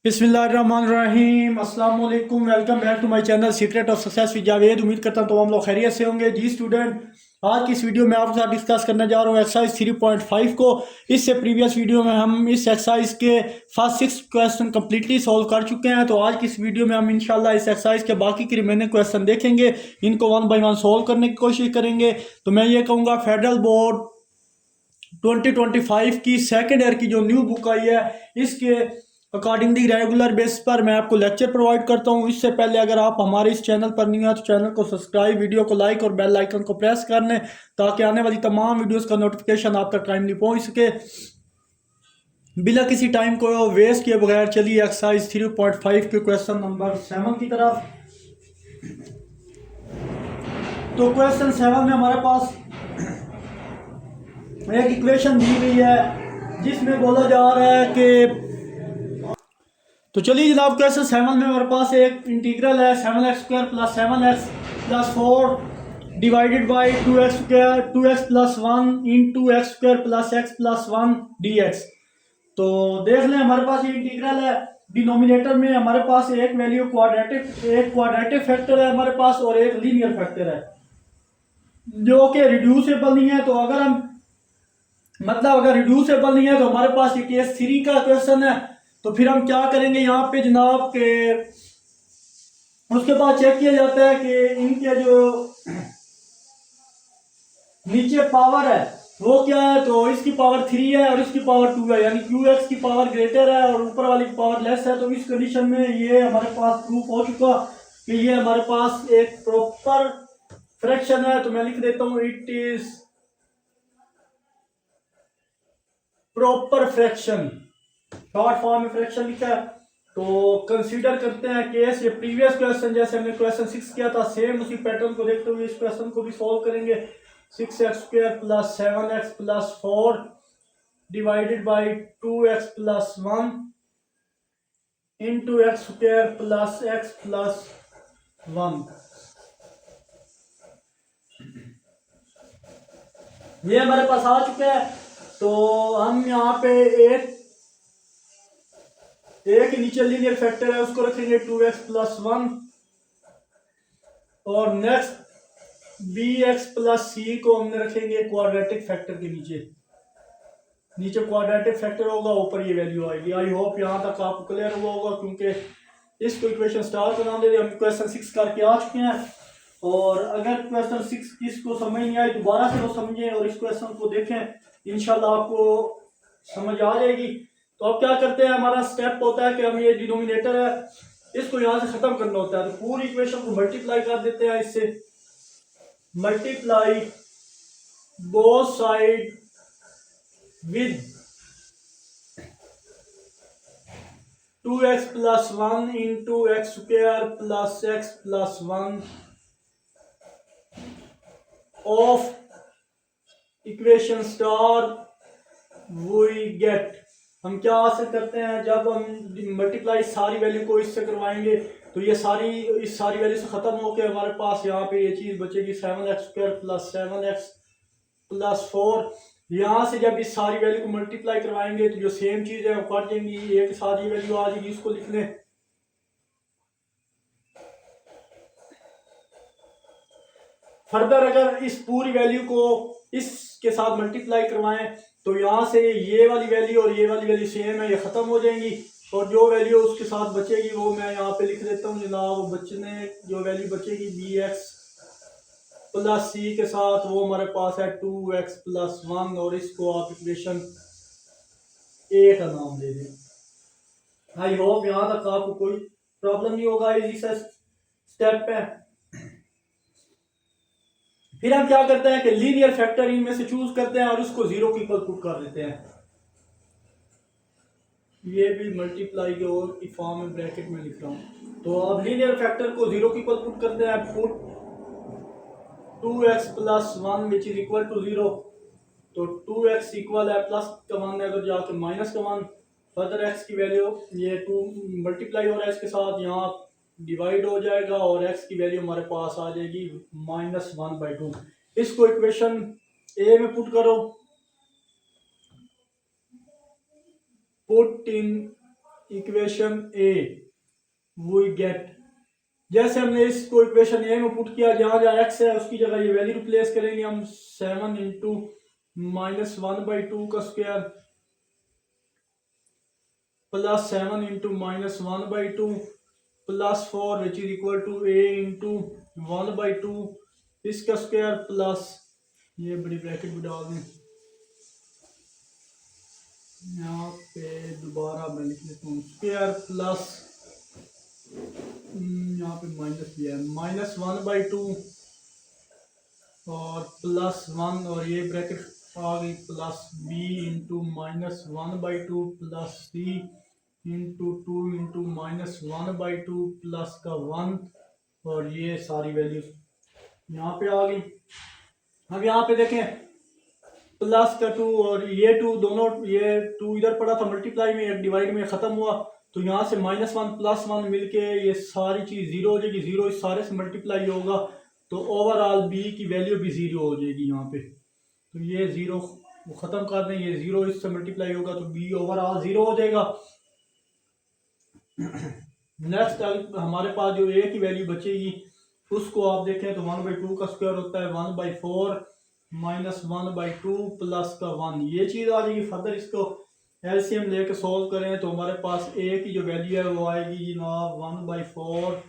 बिस्मिल्लाहिर्रहमानिर्रहीम अस्सलाम वालेकुम। Welcome back to my channel secret of success with Javed. उम्मीद करता हूँ तमाम लोग खैरियत से होंगे। जी स्टूडेंट, आज की इस वीडियो में आपके साथ डिस्कस करने जा रहा हूँ एक्सरसाइज 3.5 को। इससे प्रीवियस वीडियो में हम इस एक्सरसाइज के फर्स्ट 6 क्वेश्चन कम्प्लीटली सॉल्व कर चुके हैं। तो आज की इस वीडियो में हम इंशाल्लाह इस एक्सरसाइज के बाकी के रिमेनिंग क्वेश्चन देखेंगे, इनको वन बाई वन सॉल्व करने की कोशिश करेंगे। तो मैं ये कहूँगा फेडरल बोर्ड 2025 की सेकेंड ईयर की जो न्यू बुक आई है, इसके अकॉर्डिंगली रेगुलर बेसिस पर मैं आपको लेक्चर प्रोवाइड करता हूं। इससे पहले अगर आप हमारे इस चैनल पर नहीं हैं तो चैनल को सब्सक्राइब, वीडियो को लाइक और बेल आइकन को प्रेस कर लें ताकि आने वाली तमाम वीडियोस का नोटिफिकेशन आप तक टाइमली पहुंच सके। बिना किसी टाइम को वेस्ट किए बगैर चलिए एक्सरसाइज 3.5 के क्वेश्चन नंबर 7 की तरफ। तो क्वेश्चन 7 में हमारे पास एक इक्वेशन दी गई है जिसमें बोला जा रहा है कि, तो चलिए जनाब, क्वेश्चन 7 में हमारे पास एक इंटीग्रल है 7x² + 7x + 4 divided by 2x² 2x + 1 into x² + x + 1 dx। तो देख लें, हमारे पास ये इंटीग्रल है। डिनोमिनेटर में हमारे पास एक वैल्यू क्वाड्रेटिक फैक्टर है हमारे पास, और एक लीनियर फैक्टर है जो कि रिड्यूसेबल नहीं है। तो अगर हम अगर रिड्यूसेबल नहीं है तो हमारे पास ये केस 3 का क्वेश्चन है। तो फिर हम क्या करेंगे यहाँ पे जनाब के, उसके बाद चेक किया जाता है कि इनके जो नीचे पावर है वो क्या है। तो इसकी पावर 3 है और इसकी पावर 2 है, यानी QX की पावर ग्रेटर है और ऊपर वाली की पावर लेस है। तो इस कंडीशन में ये हमारे पास प्रूफ हो चुका कि ये हमारे पास एक प्रॉपर फ्रैक्शन है। तो मैं लिख देता हूं, it is proper fraction, short form में फ्रैक्शन लिखा है। तो कंसीडर करते हैं केस, ये प्रीवियस क्वेश्चन जैसे हमने क्वेश्चन 6 किया था सेम उसी पैटर्न को देखते हुए इस क्वेश्चन को भी सॉल्व करेंगे। 6x² + 7x + 4 divided by 2x + 1 into x² + x + 1। ये हमारे पास आ चुका है। तो हम यहाँ पे एक नीचे लीनियर फैक्टर है उसको रखेंगे 2x + 1, और नेक्स्ट bx + c को हमने रखेंगे क्वाड्रेटिक फैक्टर के नीचे क्वाड्रेटिक फैक्टर होगा, ऊपर ये वैल्यू आएगी। आई होप यहाँ तक आपको क्लियर हुआ होगा, क्योंकि इसको इक्वेशन स्टार का नाम दे दिया। हम क्वेश्चन 6 करके आ चुके हैं, और अगर क्वेश्चन 6 किसको समझ नहीं आए दोबारा से वो समझें और इस क्वेश्चन को देखें, इंशाल्लाह आपको समझ आ जाएगी। तो अब क्या करते हैं, हमारा स्टेप होता है कि हम ये डिनोमिनेटर है इसको यहाँ से खत्म करना होता है। तो पूरी इक्वेशन को मल्टीप्लाई कर देते हैं इससे, multiply both side with 2x + 1 into x² + x + 1 of equation star we get. हम क्या हासिल करते हैं, जब हम मल्टीप्लाई सारी वैल्यू को इससे करवाएंगे तो ये इस सारी वैल्यू से खत्म होकर हमारे पास यहाँ पे ये चीज बचेगी 7x² + 7x + 4। यहाँ से जब इस सारी वैल्यू को मल्टीप्लाई करवाएंगे तो जो सेम चीज है वो कट जाएंगी, एक सारी वैल्यू आ जाएगी। इसको लिख लें, फर्दर अगर इस पूरी वैल्यू को इसके साथ मल्टीप्लाई करवाएं तो यहाँ से ये वाली वैल्यू और ये वाली वैल्यू सेम है, ये खत्म हो जाएंगी, और जो वैल्यू उसके साथ बचेगी वो मैं यहाँ पे लिख देता हूँ जनाब। जो वैल्यू बचेगी bx + c के साथ वो हमारे पास है 2x + 1, और इसको आप इक्वेशन ए का नाम दे दें। आई होप यहाँ तक आपको कोई प्रॉब्लम नहीं होगा इसी स्टेप पे। फिर हम क्या करते हैं कि लीनियर फैक्टर इनमें से चूज करते हैं और उसको 0 के इक्वल पुट कर देते हैं। ये भी मल्टीप्लाई के और की फॉर्म में ब्रैकेट में लिख रहा हूं। तो अब लीनियर फैक्टर को 0 के इक्वल पुट करते हैं, put 2x + 1 which is equal to 0। तो 2x इक्वल है प्लस का 1 है तो जाके माइनस का 1, फर्दर x की वैल्यू ये 2 मल्टीप्लाई हो रहा है इसके साथ, यहाँ डिवाइड हो जाएगा और x की वैल्यू हमारे पास आ जाएगी -1/2। इसको इक्वेशन ए में पुट करो, put in equation A we get, जैसे हमने इसको इक्वेशन ए में पुट किया, जहाँ जहाँ एक्स है उसकी जगह ये वैल्यू रिप्लेस करेंगे हम। 7 इंटू -1/2 का square plus 7 into -1/2 plus 4 which is equal to A into 1/2 इसका स्क्वायर प्लस ये बड़ी ब्रैकेट भी डाल दें यहाँ पे, दोबारा मैं लिख लेता हूँ स्क्वायर प्लस यहाँ पे माइनस भी है, -1/2 और +1 और ये ब्रैकेट आ गई plus b into -1/2 plus c into 2 into -1/2 plus का 1 और ये सारी वैल्यू यहाँ पे आ गई। अब यहाँ पे देखें प्लस का 2 और ये 2 दोनों, ये 2 इधर पड़ा था मल्टीप्लाई में, एक डिवाइड में ख़त्म हुआ, तो यहाँ से -1 +1 मिलके ये सारी चीज़ ज़ीरो हो जाएगी, ज़ीरो इस सारे से मल्टीप्लाई होगा तो ओवरऑल b की वैल्यू भी ज़ीरो हो जाएगी यहाँ पे। तो ये ज़ीरो ख़त्म कर दें, ये ज़ीरो इससे मल्टीप्लाई होगा तो b ओवरऑल ज़ीरो हो जाएगा। नेक्स्ट हमारे पास जो a की वैल्यू बचेगी उसको आप देखें तो 1/2 का स्क्वायर होता है 1/4 -1/2 प्लस का 1, ये चीज़ आ जाएगी। फर्दर इसको एलसीएम लेके सॉल्व करें तो हमारे पास a की जो वैल्यू है वो आएगी जनाब 1/4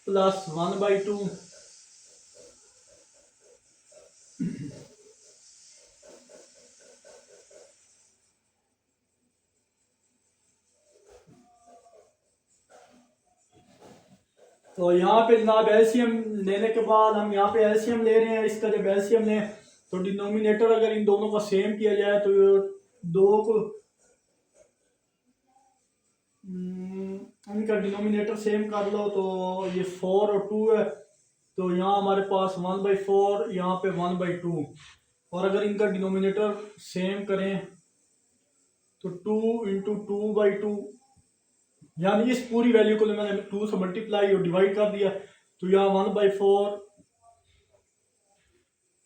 प्लस 1/2 तो यहाँ पे जनाब एलसीएम लेने के बाद हम यहाँ पे एलसीएम ले रहे हैं। इसका जब एलसीएम लें तो डिनोमिनेटर अगर इन दोनों का सेम किया जाए तो दो को इनका डिनोमिनेटर सेम कर लो तो ये 4 और 2 है, तो यहाँ हमारे पास 1/4 यहाँ पे 1/2, और अगर इनका डिनोमिनेटर सेम करें तो 2 इंटू 2/2 यानी इस पूरी वैल्यू को मैंने 2 से मल्टीप्लाई और डिवाइड कर दिया तो यहाँ 1/4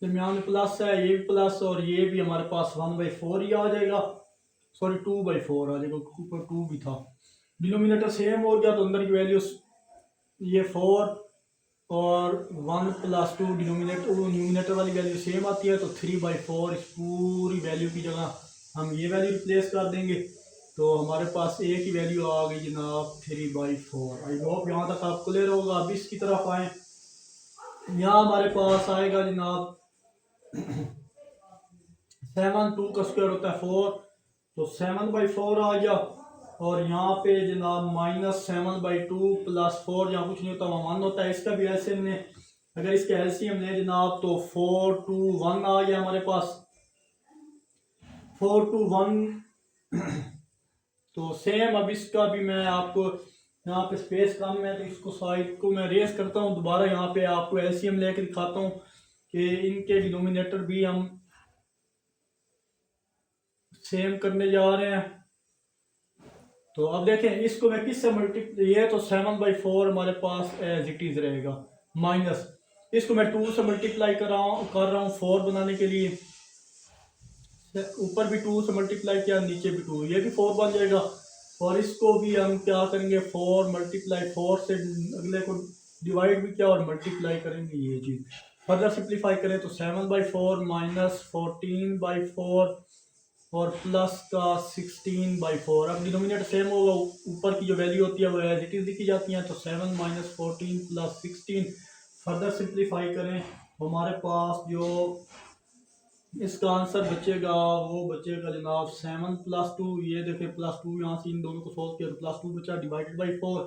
दरमियान में प्लस है, ये भी प्लस और ये भी हमारे पास 1/4 ही आ जाएगा, सॉरी 2/4 आ जाएगा, ऊपर 2 भी था। डिनोमिनेटर सेम हो गया तो अंदर की वैल्यू ये 4 और 1 + 2 न्यूमिनेटर वाली वैल्यू सेम आती है तो 3/4 इस पूरी वैल्यू की जगह हम ये वैल्यू रिप्लेस कर देंगे तो हमारे पास a की वैल्यू आ गई जनाब 3/4। आई होप यहाँ तक आप क्लियर होगा। अब इसकी तरफ आए, यहाँ हमारे पास आएगा जनाब 7, 2 का स्क्वायर होता है 4 तो 7/4 आ गया, और यहाँ पे जनाब -7/2 + 4 जहाँ कुछ नहीं होता वहाँ 1 होता है। इसका भी एलसीएम ने, अगर इसका एलसीएम ले जनाब तो 4 2 1 आ गया हमारे पास, 4 2 1 तो सेम। अब इसका भी मैं आपको यहाँ पे स्पेस कम है तो इसको साइड को मैं रेस करता हूँ दोबारा, यहाँ पे आपको एलसीएम लेके दिखाता हूँ कि इनके डिनोमिनेटर भी हम सेम करने जा रहे हैं। तो अब देखें इसको मैं किससे मल्टीप्लाई, ये तो 7/4 हमारे पास एज इट इज रहेगा, माइनस इसको मैं 2 से मल्टीप्लाई कर रहा हूँ 4 बनाने के लिए, ऊपर भी 2 से मल्टीप्लाई किया नीचे भी 2, ये भी 4 बन जाएगा। और इसको भी हम क्या करेंगे 4 × 4 से अगले को डिवाइड भी किया और मल्टीप्लाई करेंगे, ये चीज़ फर्दर सिंप्लीफाई करें तो 7/4 -14/4 और प्लस का 16/4। अब डिनोमिनेटर सेम होगा, ऊपर की जो वैल्यू होती है वो एज इट इज लिखी जाती है तो 7 - 14 + 16 फर्दर सिंप्लीफाई करें तो हमारे पास जो इसका आंसर बचेगा वो बचेगा जनाब 7 + 2, ये देखें +2 यहाँ से इन दोनों को सोल्व किया तो +2 बचा /4,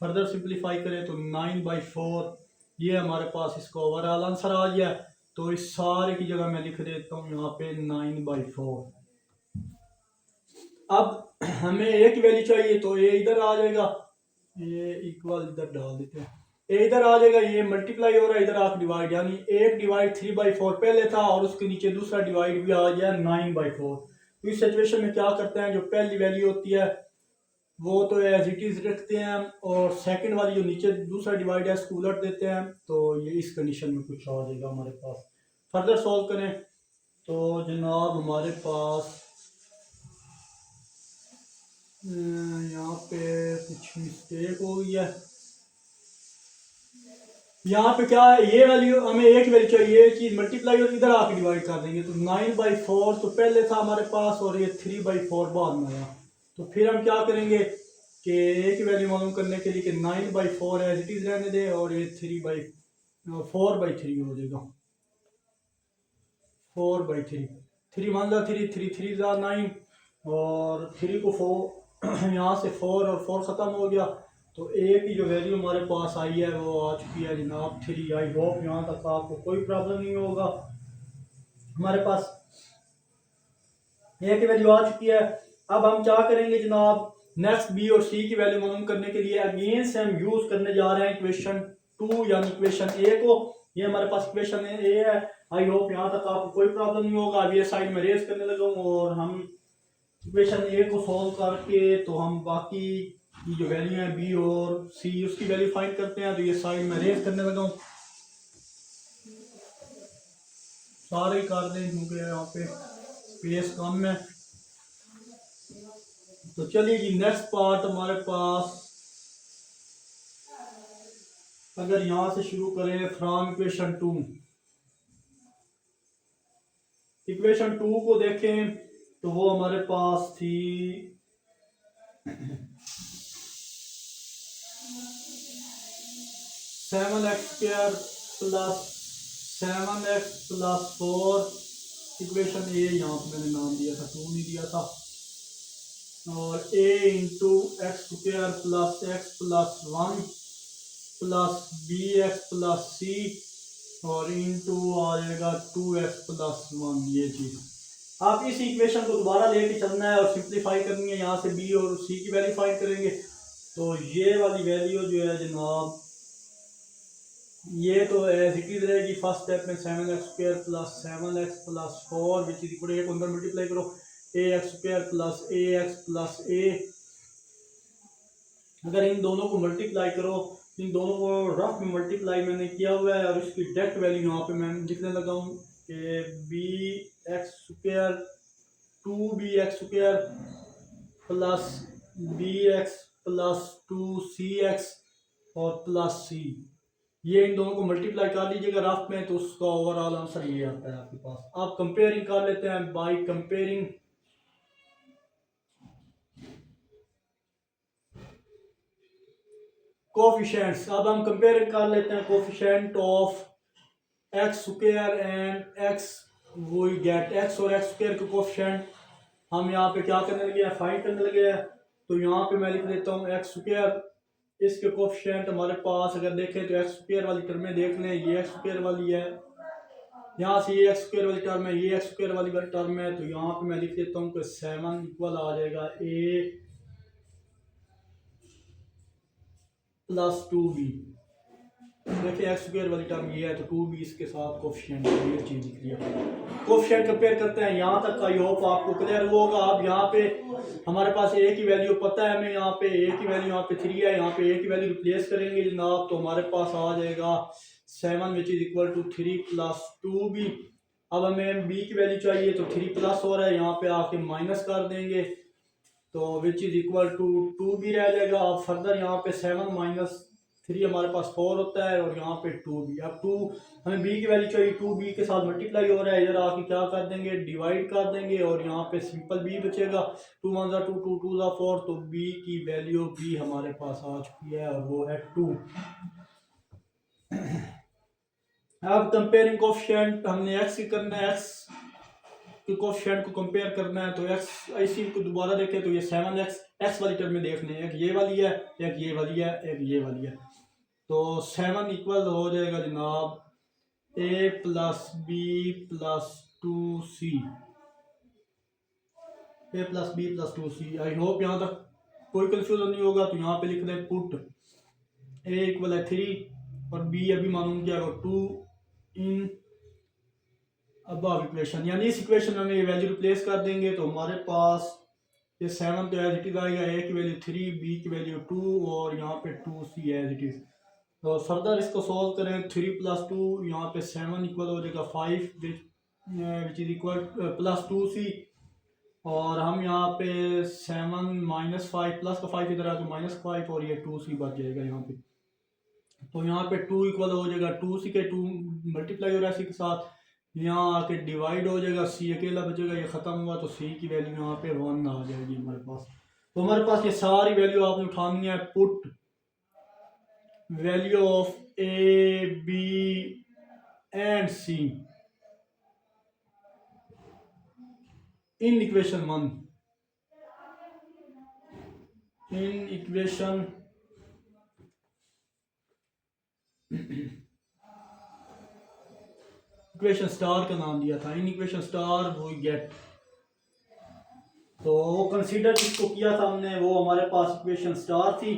फर्दर सिंप्लीफाई करें तो 9/4, ये हमारे पास इसका ओवरऑल आंसर आ गया। तो इस सारे की जगह मैं लिख देता हूँ यहाँ पे 9/4। अब हमें a की वैल्यू चाहिए तो a इधर आ जाएगा, ये इक्वल इधर डाल देते हैं, a इधर आ जाएगा, ये मल्टीप्लाई हो रहा है इधर आप डिवाइड, यानी एक डिवाइड 3/4 पहले था और उसके नीचे दूसरा डिवाइड भी आ गया 9/4। तो इस सिचुएशन में क्या करते हैं, जो पहली वैल्यू होती है वो तो एज इट इज रखते हैं और सेकंड वाली जो नीचे दूसरा डिवाइड है उसको उलट देते हैं, तो ये इस कंडीशन में कुछ आ जाएगा हमारे पास। फर्दर सॉल्व करें तो जनाब हमारे पास यहाँ पे कुछ मिस्टेक हो गई है। यहाँ पे क्या है, ये वैल्यू हमें एक वैल्यू चाहिए, ये चीज़ मल्टीप्लाई और इधर आके डिवाइड कर देंगे। तो 9/4 तो पहले था हमारे पास और ये 3/4 बाद में आया। तो फिर हम क्या करेंगे कि एक वैल्यू मालूम करने के लिए कि 9/4 एज इट इज़ रहने दें और ये 4/3 हो जाएगा। 4/3 3 मान लो 3 3 3 9 और 3 को 4 यहाँ से 4 और 4 ख़त्म हो गया। तो ए की जो वैल्यू हमारे पास आई है वो आ चुकी है जनाब 3। आई होप यहाँ तक आपको कोई प्रॉब्लम नहीं होगा। हमारे पास ए की वैल्यू आ चुकी है। अब हम क्या करेंगे जनाब, नेक्स्ट बी और सी की वैल्यू मालूम करने के लिए अगेन से हम यूज़ करने जा रहे हैं इक्वेशन 2 यानी इक्वेशन ए को। ये हमारे पास इक्वेशन ए है। आई होप यहाँ तक आपको कोई प्रॉब्लम नहीं होगा। अब ये साइड में रेस करने लगा हूँ और हम इक्वेशन ए को सॉल्व करके तो हम बाकी की जो वैल्यू है बी और सी उसकी वैल्यू फाइंड करते हैं। तो ये साइड में रेस करने लगा हूँ, सारे ही कर दें क्योंकि यहाँ पे स्पेस कम है। तो चलिए जी नेक्स्ट पार्ट हमारे पास, अगर यहाँ से शुरू करें फ्रॉम इक्वेशन 2, इक्वेशन 2 को देखें तो वो हमारे पास थी 7x² plus 7x plus 4। Equation ए यहाँ पे मैंने नाम दिया था, 2 नहीं दिया था। और a into x² plus x plus 1 plus bx plus c और इंटू आ जाएगा 2x प्लस 1। ये चीज़ आप इस इक्वेशन को दोबारा लेके चलना है और सिंप्लीफाई करनी है। यहाँ से b और c की वैल्यू फाइंड करेंगे। तो ये वाली वैल्यू जो है जनाब ये तो एज इट इज रहेगी। फर्स्ट स्टेप में 7x² plus 7x plus 4 which is equal, एक अंदर मल्टीप्लाई करो ax² plus ax plus a। अगर इन दोनों को मल्टीप्लाई करो, इन दोनों को रफ में मल्टीप्लाई मैंने किया हुआ है और इसकी डायरेक्ट वैल्यू यहाँ पे मैं लिखने लगा हूँ कि bx² 2bx² plus bx plus 2cx और प्लस c। ये इन दोनों को मल्टीप्लाई कर लीजिएगा रफ में तो उसका ओवरऑल आंसर ये आता है आपके पास। आप कंपेयरिंग कर लेते हैं बाय कंपेयरिंग कोफिशिएंट्स। अब हम कंपेयर कर लेते हैं coefficient of x² and x, वो गेट x और x² के कोफिशिएंट हम यहाँ पे क्या करने लगे हैं, फाइंड करने लगे हैं। तो यहाँ पे मैं लिख देता हूँ x², इसके कोफिशिएंट हमारे पास अगर देखें तो x² वाली टर्में देख लें, ये x² वाली है, यहाँ से ये x² वाली टर्म है, ये x² वाली टर्म है। तो यहाँ पे मैं लिख देता हूँ कि 7 इक्वल आ जाएगा a प्लस 2b। देखिए x² वाली टर्म ये है तो 2b इसके साथ कोफिशिएंट, ये चीज़ लिख लिया। कोफिशिएंट कंपेयर करते हैं। यहाँ तक आई होप आपको क्लियर होगा। अब यहाँ पे हमारे पास a की वैल्यू पता है हमें, यहाँ पे a की वैल्यू यहाँ पे 3 है, यहाँ पे a की वैल्यू रिप्लेस करेंगे जनाब तो हमारे पास आ जाएगा 7 which is equal to 3 plus 2b। अब हमें b की वैल्यू चाहिए तो 3 प्लस हो रहा है, यहाँ पे आके माइनस कर देंगे तो विच इज इक्वल टू 2b रह जाएगा। अब फर्दर यहाँ पे 7 माइनस 3 हमारे पास 4 होता है और यहाँ पे 2b। अब 2 हमें b की वैल्यू चाहिए, 2b के साथ मल्टीप्लाई हो रहा है, इधर आके क्या कर देंगे, डिवाइड कर देंगे और यहाँ पे सिंपल b बचेगा। 2 1 2 2 2 4 तो b की वैल्यू b हमारे पास आ चुकी है और वो है 2। अब कंपेयरिंग कोफिशिएंट हमने x की करना है, x के कोफिशिएंट को कंपेयर करना है। तो x इसी को दोबारा देखें तो ये 7x x वाली टर्म में देखने हैं, एक ये वाली है, एक ये वाली है, एक ये वाली है। तो 7 इक्वल हो जाएगा जनाब a plus B plus 2c, a plus B plus 2c। I hope यहाँ तक कोई कंफ्यूजन नहीं होगा। तो यहाँ पे लिख दें पुट a इक्वल है 3 और b अभी मालूम किया 2 इन अबव इक्वेशन, यानी इस इक्वेशन में हम ये वैल्यू रिप्लेस कर देंगे तो हमारे पास ये 7 तो एज इट इज आएगा, a की वैल्यू 3, b की वैल्यू 2 और यहाँ पे 2c एज इट इज। और फर्दर इसको सॉल्व करें, 3 + 2 यहाँ पे 7 इक्वल हो जाएगा 5 विच इज इक्वल +2c। और हम यहाँ पे 7 - 5 प्लस का 5 इधर आके -5 और ये 2c बच जाएगा यहाँ पे। तो यहाँ पे 2 इक्वल हो जाएगा 2c के 2 मल्टीप्लाई हो रहा है c के साथ, यहाँ आके डिवाइड हो जाएगा, c अकेला बचेगा, ये ख़त्म हुआ तो c की वैल्यू यहाँ पे 1 आ जाएगी हमारे पास। तो हमारे पास ये सारी वैल्यू आपने उठानी है। Put value of a b and c in equation 1, in equation equation star का नाम दिया था, in equation star we get. तो वो कंसीडर जिसको किया था हमने वो हमारे पास इक्वेशन स्टार थी।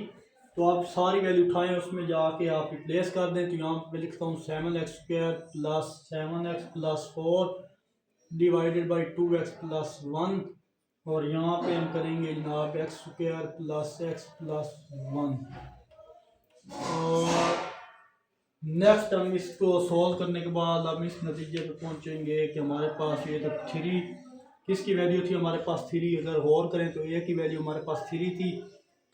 तो आप सारी वैल्यू उठाएं, उसमें जाके आप रिप्लेस कर दें। तो यहाँ पे लिखता हूँ 7x² + 7x + 4 divided by 2x + 1, और यहाँ पे हम करेंगे जनाब x² + x + 1। और नेक्स्ट हम इसको सॉल्व करने के बाद हम इस नतीजे पे पहुँचेंगे कि हमारे पास ये तो 3 किसकी वैल्यू थी, हमारे पास 3। अगर गौर करें तो a की वैल्यू हमारे पास 3 थी,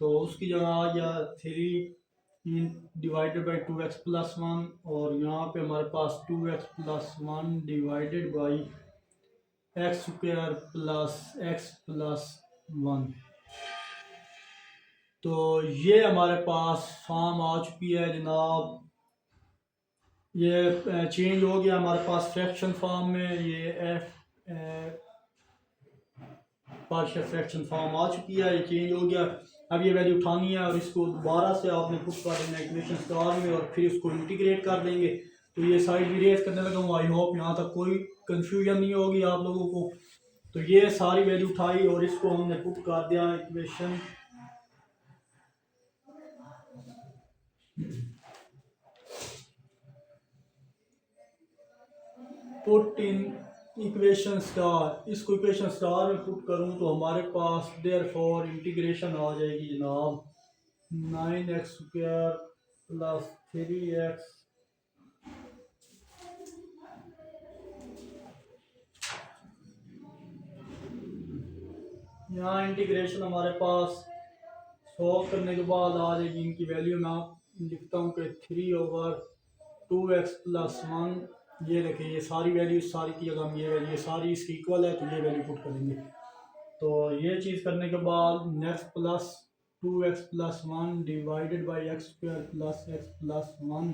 तो उसकी जगह आ गया 3 डिवाइडेड बाई 2x + 1, और यहाँ पे हमारे पास 2x + 1 divided by x² + x + 1। तो ये हमारे पास फॉर्म आ चुकी है जनाब। ये चेंज हो गया हमारे पास फ्रैक्शन फॉर्म में, ये पार्शियल फ्रैक्शन फॉर्म आ चुकी है, ये चेंज हो गया। अब ये वैल्यू उठानी है और इसको दोबारा से आपने पुट कर देना इक्वेशन स्टार में, और फिर इसको इंटीग्रेट कर देंगे। तो ये साइड भी रेज करने लगा हूँ, आई होप यहाँ तक कोई कंफ्यूजन नहीं होगी आप लोगों को। तो ये सारी वैल्यू उठाई और इसको हमने पुट कर दिया equation put in equation star. इसको इक्वेशन स्टार में पुट करूं तो हमारे पास देयरफॉर इंटीग्रेशन आ जाएगी जनाब 9x² + 3x यहाँ इंटीग्रेशन हमारे पास सॉल्व करने के बाद आ जाएगी। इनकी वैल्यू मैं लिखता हूँ कि 3/2x + 1। ये देखें, ये सारी वैल्यू सारी की जगह हम ये सारी इसकी इक्वल है, तो ये वैल्यू पुट करेंगे। तो ये चीज़ करने के बाद next plus 2x + 1 divided by x² + x + 1,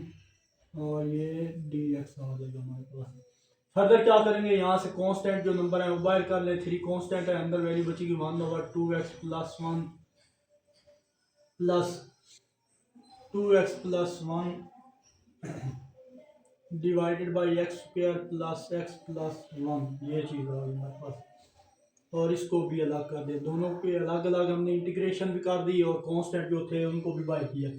और ये dx आ जाएगा हमारे पास। फर्दर क्या करेंगे, यहाँ से कांस्टेंट जो नंबर है वो बाहर कर ले, 3 कांस्टेंट है, अंदर वैल्यू बचेगी 1/2x + 1 plus 2x + 1 divided by x² + x + 1। ये चीज़ आ गई हमारे पास। और इसको भी अलग कर दे, दोनों के अलग अलग हमने इंटीग्रेशन भी कर दी और कांस्टेंट जो थे उनको भी बाहर किया।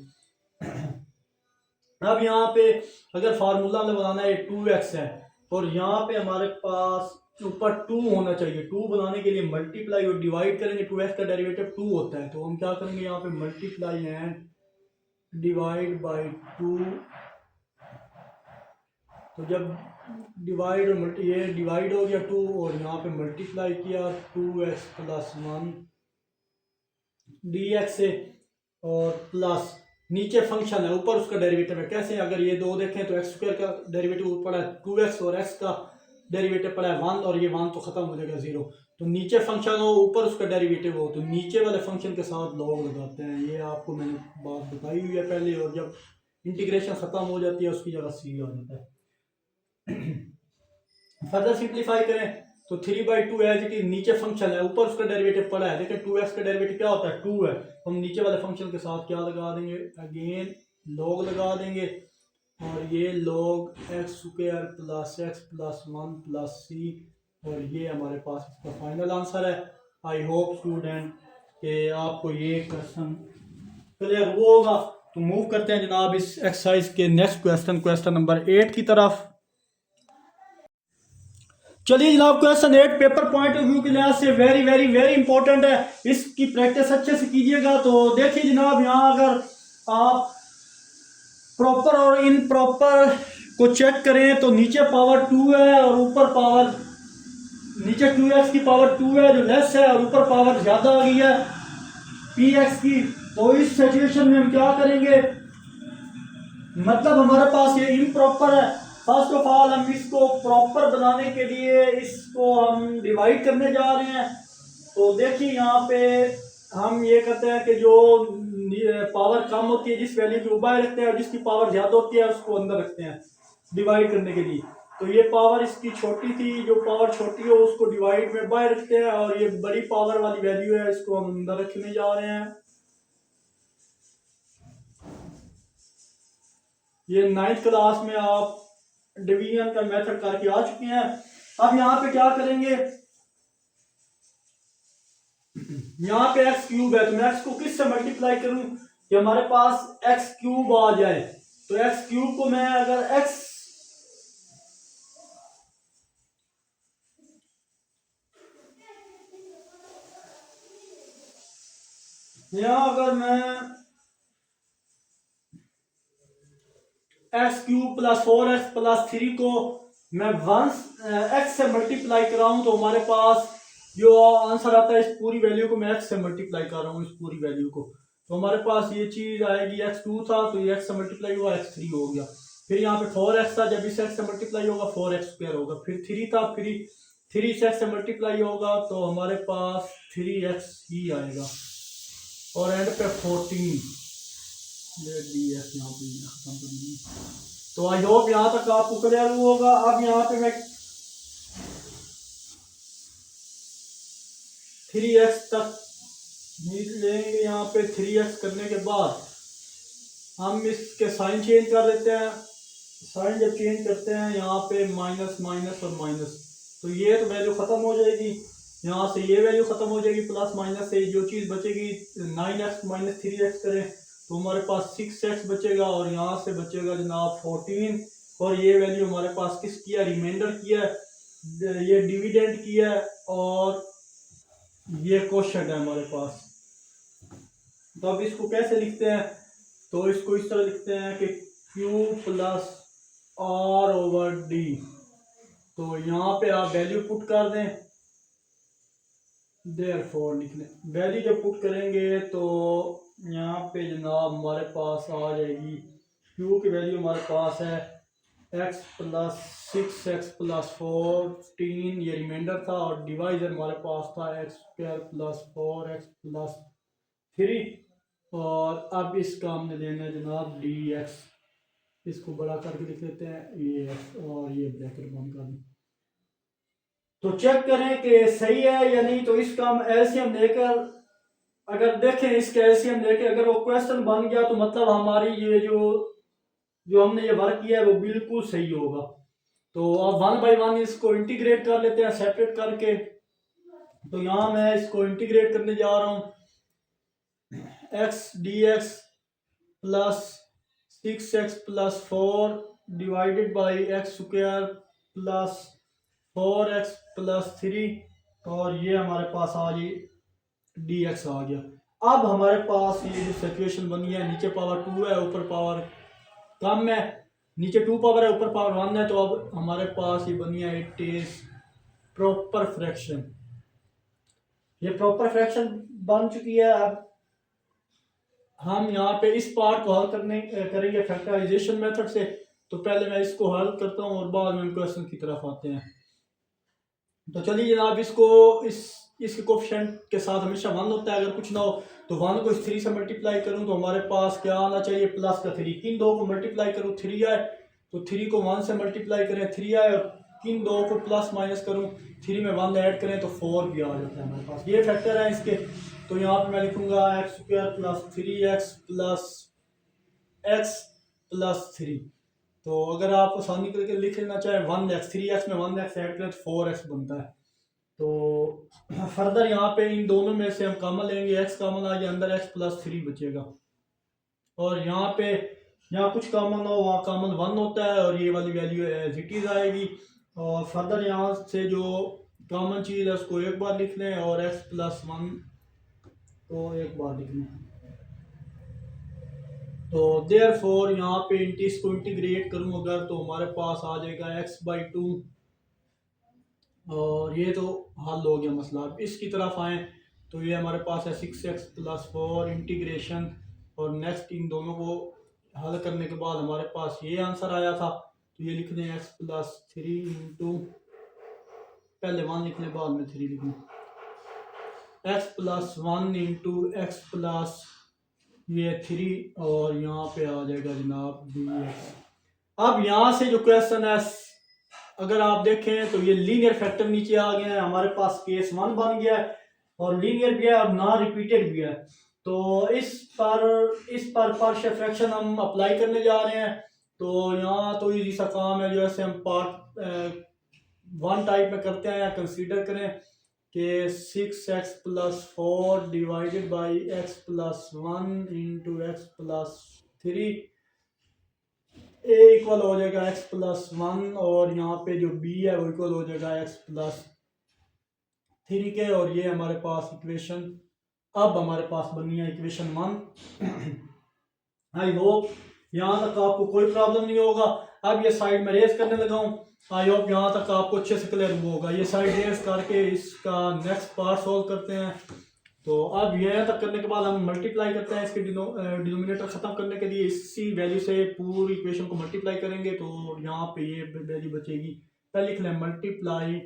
अब यहाँ पे अगर फार्मूला में बनाना है 2x है, और यहाँ पे हमारे पास ऊपर 2 होना चाहिए। 2 बनाने के लिए मल्टीप्लाई और डिवाइड करेंगे, 2x का डेरिवेटिव 2 होता है, तो हम क्या करेंगे यहाँ पे मल्टीप्लाई एंड डिवाइड बाई 2। तो जब डिवाइड और ये डिवाइड हो गया 2, और यहाँ पे मल्टीप्लाई किया 2x + 1 dx से, और प्लस नीचे फंक्शन है ऊपर उसका डेरिवेटिव है। कैसे, अगर ये दो देखें तो x² का डेरिवेटिव ऊपर है 2x और x का डेरिवेटिव पड़ा है 1, और ये 1 तो खत्म हो जाएगा 0। तो नीचे फंक्शन हो ऊपर उसका डेरिवेटिव हो, तो नीचे वाले फंक्शन के साथ लॉग लगाते हैं। ये आपको मैंने बात बताई हुई है पहले, और जब इंटीग्रेशन खत्म हो जाती है उसकी जगह c आ जाता है। फर्दर सिंप्लीफाई करें तो 3/2 एज इट इज, नीचे फंक्शन है ऊपर उसका डेरिवेटिव पड़ा है। देखिए 2x का डेरिवेटिव क्या होता है 2 है, तो हम नीचे वाले फंक्शन के साथ क्या लगा देंगे, अगेन लॉग लगा देंगे, और ये log x² + x + 1 + c, और ये हमारे पास इसका फाइनल आंसर है। आई होप स्टूडेंट कि आपको ये क्वेश्चन क्लियर हुआ होगा। तो मूव करते हैं जनाब इस एक्सरसाइज के नेक्स्ट क्वेश्चन नंबर 8 की तरफ। चलिए जनाब, question 8 paper point of view के लिहाज से वेरी वेरी वेरी इंपॉर्टेंट है, इसकी प्रैक्टिस अच्छे से कीजिएगा। तो देखिए जनाब, यहाँ अगर आप प्रॉपर और इन प्रॉपर को चेक करें तो नीचे पावर 2 है और ऊपर पावर, नीचे 2x की पावर 2 है जो लेस है और ऊपर पावर ज़्यादा आ गई है px की। तो इस सिचुएशन में हम क्या करेंगे, मतलब हमारे पास ये इम्प्रॉपर है। फर्स्ट ऑफ ऑल हम इसको प्रॉपर बनाने के लिए इसको हम डिवाइड करने जा रहे हैं। तो देखिए यहाँ पे हम ये करते हैं कि जो पावर कम होती है जिस वैल्यू को ऊपर रखते हैं और जिसकी पावर ज़्यादा होती है उसको अंदर रखते हैं डिवाइड करने के लिए। तो ये पावर इसकी छोटी थी, जो पावर छोटी हो उसको डिवाइड में बाहर रखते हैं और ये बड़ी पावर वाली वैल्यू है इसको हम अंदर रखने जा रहे हैं। ये 9th क्लास में आप डिवीजन का मेथड करके आ चुके हैं। अब यहाँ पे क्या करेंगे, यहाँ पे एक्स क्यूब है तो मैं एक्स को किससे मल्टीप्लाई करूं कि हमारे पास एक्स क्यूब आ जाए। तो एक्स क्यूब को मैं अगर एक्स यहाँ अगर मैं x cube plus 4x plus 3 को मैं वंस एक्स से मल्टीप्लाई कराऊं तो हमारे पास जो आंसर आता है इस पूरी वैल्यू को मैं एक्स से मल्टीप्लाई कर रहा हूँ इस पूरी वैल्यू को, तो हमारे पास ये चीज आएगी x2 था तो ये x से मल्टीप्लाई हुआ x3 हो गया। फिर यहाँ पे 4x था, जब इस x से मल्टीप्लाई होगा 4x² होगा। फिर 3 था, फिर 3 से x से मल्टीप्लाई होगा तो हमारे पास 3x ही आएगा और एंड पे 14 यहाँ पे खत्म कर दी। तो आई होप यहाँ तक आपको क्लियर होगा। अब यहाँ पे मैं 3x तक लेंगे। यहाँ पे 3x करने के बाद हम इसके साइन चेंज कर देते हैं। साइन जब चेंज करते हैं यहाँ पे माइनस माइनस और माइनस, तो ये तो वैल्यू खत्म हो जाएगी, यहाँ से ये वैल्यू खत्म हो जाएगी, प्लस माइनस से जो चीज़ बचेगी 9x माइनस 3x करें तो हमारे पास 6x बचेगा और यहाँ से बचेगा जनाब 14। और ये वैल्यू हमारे पास किसकी है, रिमाइंडर की है, ये डिविडेंड की है और ये क्वोशंट है हमारे पास। तो अब इसको कैसे लिखते हैं, तो इसको इस तरह लिखते हैं कि Q plus R over D। तो यहाँ पे आप वैल्यू पुट कर दें, देयरफॉर लिख लें। वैल्यू जब पुट करेंगे तो यहाँ पे जनाब हमारे पास आ जाएगी Q की वैल्यू हमारे पास है x प्लस 6x प्लस 14, ये रिमाइंडर था, और डिवाइजर हमारे पास था x² प्लस 4x प्लस 3। और अब इसका हमने लेना है जनाब dx, इसको बड़ा करके लिख लेते हैं ये x और ये ब्रैकेट बंद कर दें। तो चेक करें कि सही है या नहीं। तो इसका हम एलसीएम लेकर अगर देखें, इसका एलसीएम लेके अगर वो क्वेश्चन बन गया तो मतलब हमारी ये जो हमने ये वर्क किया है वो बिल्कुल सही होगा। तो अब 1 बाई 1 इसको इंटीग्रेट कर लेते हैं सेपरेट करके। तो यहाँ मैं इसको इंटीग्रेट करने जा रहा हूँ, x dx plus 6x plus 4 divided by x² plus 4x plus 3 और ये हमारे पास आ गई dx आ गया। अब हमारे पास ये जो सिचुएशन बनी है, नीचे पावर 2 है ऊपर पावर कम है, नीचे 2 पावर है ऊपर पावर 1 है, तो अब हमारे पास ये बनी है इट इज प्रॉपर फ्रैक्शन। ये प्रॉपर फ्रैक्शन बन चुकी है। अब हम यहाँ पे इस पार्ट को हल करेंगे फैक्टराइजेशन मेथड से। तो पहले मैं इसको हल करता हूँ और बाद में हम क्वेश्चन की तरफ आते हैं। तो चलिए जनाब, इसके कोफिशिएंट के साथ हमेशा 1 होता है, अगर कुछ ना हो तो 1 को इस 3 से मल्टीप्लाई करूं तो हमारे पास क्या आना चाहिए, प्लस का 3। किन 2 को मल्टीप्लाई करूं 3 आए, तो 3 को 1 से मल्टीप्लाई करें 3 आए, और किन 2 को प्लस माइनस करूं 3 में 1 ऐड करें तो 4 भी आ जाता है हमारे पास। ये फैक्टर है इसके। तो यहाँ पे मैं लिखूंगा x² plus 3x plus x plus 3। तो अगर आप आसानी करके लिख लेना चाहें 1x, 3x में 1x ऐड करें तो 4x बनता है। तो फर्दर यहाँ पे इन दोनों में से हम कॉमन लेंगे, x कॉमन आ गया, अंदर x प्लस 3 बचेगा। और यहाँ पे यहाँ कुछ कॉमन हो वहाँ कॉमन 1 होता है और ये वाली वैल्यू एज इट इज आएगी। और फर्दर यहाँ से जो कॉमन चीज़ है उसको एक बार लिख लें और x प्लस 1 को एक बार लिख लें। तो देयर फोर यहाँ पे इसको इंटीग्रेट करूँ अगर तो हमारे पास आ जाएगा x/2 और ये तो हल हो गया मसला। अब इसकी तरफ आए तो ये हमारे पास है 6x+4 इंटीग्रेशन और नेक्स्ट इन दोनों को हल करने के बाद हमारे पास ये आंसर आया था। तो ये लिख दें x+3 इंटू, पहले 1 लिख लें बाद में 3 लिख लें, x+1 इंटू एक्स प्लस ये 3 और यहाँ पे आ जाएगा जनाब dx। अब यहाँ से जो क्वेश्चन है अगर आप देखें तो ये लीनियर फैक्टर नीचे आ गया है, हमारे पास केस 1 बन गया है और लीनियर भी है और ना रिपीटेड भी है। तो इस पर पार्शियल फ्रैक्शन हम अप्लाई करने जा रहे हैं। तो यहाँ तो इजी सा काम है, जो ऐसे हम पार्ट 1 टाइप में करते हैं। कंसीडर करें कि 6x+4 divided by x+1 into x+3 a equal हो जाएगा x+1 और यहाँ पे जो b है वो इक्वल हो जाएगा x+3 के। और ये हमारे पास इक्वेशन अब हमारे पास बनी है इक्वेशन 1। आई होप यहाँ तक आपको कोई प्रॉब्लम नहीं होगा। अब ये साइड में रेस करने लगा हूँ, आई होप यहाँ तक आपको अच्छे से क्लियर होगा। ये साइड रेस करके इसका नेक्स्ट पार्ट सॉल्व करते हैं। तो अब यह तक करने के बाद हम मल्टीप्लाई करते हैं, इसके डिनोमिनेटर ख़त्म करने के लिए इसी वैल्यू से पूरी इक्वेशन को मल्टीप्लाई करेंगे। तो यहाँ पे ये वैल्यू बचेगी, पहले लिख लें multiply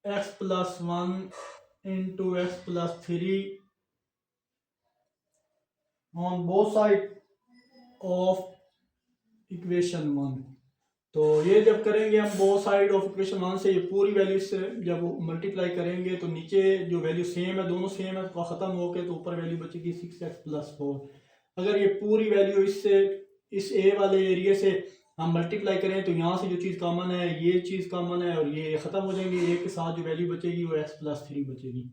x+1 into x+3 on both side of equation 1। तो ये जब करेंगे हम बोथ साइड ऑफ इक्वेशन 1 से ये पूरी वैल्यू से जब मल्टीप्लाई करेंगे तो नीचे जो वैल्यू सेम है, दोनों सेम है, तो ख़त्म हो के तो ऊपर वैल्यू बचेगी 6x+4। अगर ये पूरी वैल्यू इससे इस ए वाले एरिया से हम मल्टीप्लाई करें तो यहाँ से जो चीज़ कॉमन है ये चीज़ कॉमन है और ये ख़त्म हो जाएंगे। ए के साथ जो वैल्यू बचेगी वो x+3 बचेगी।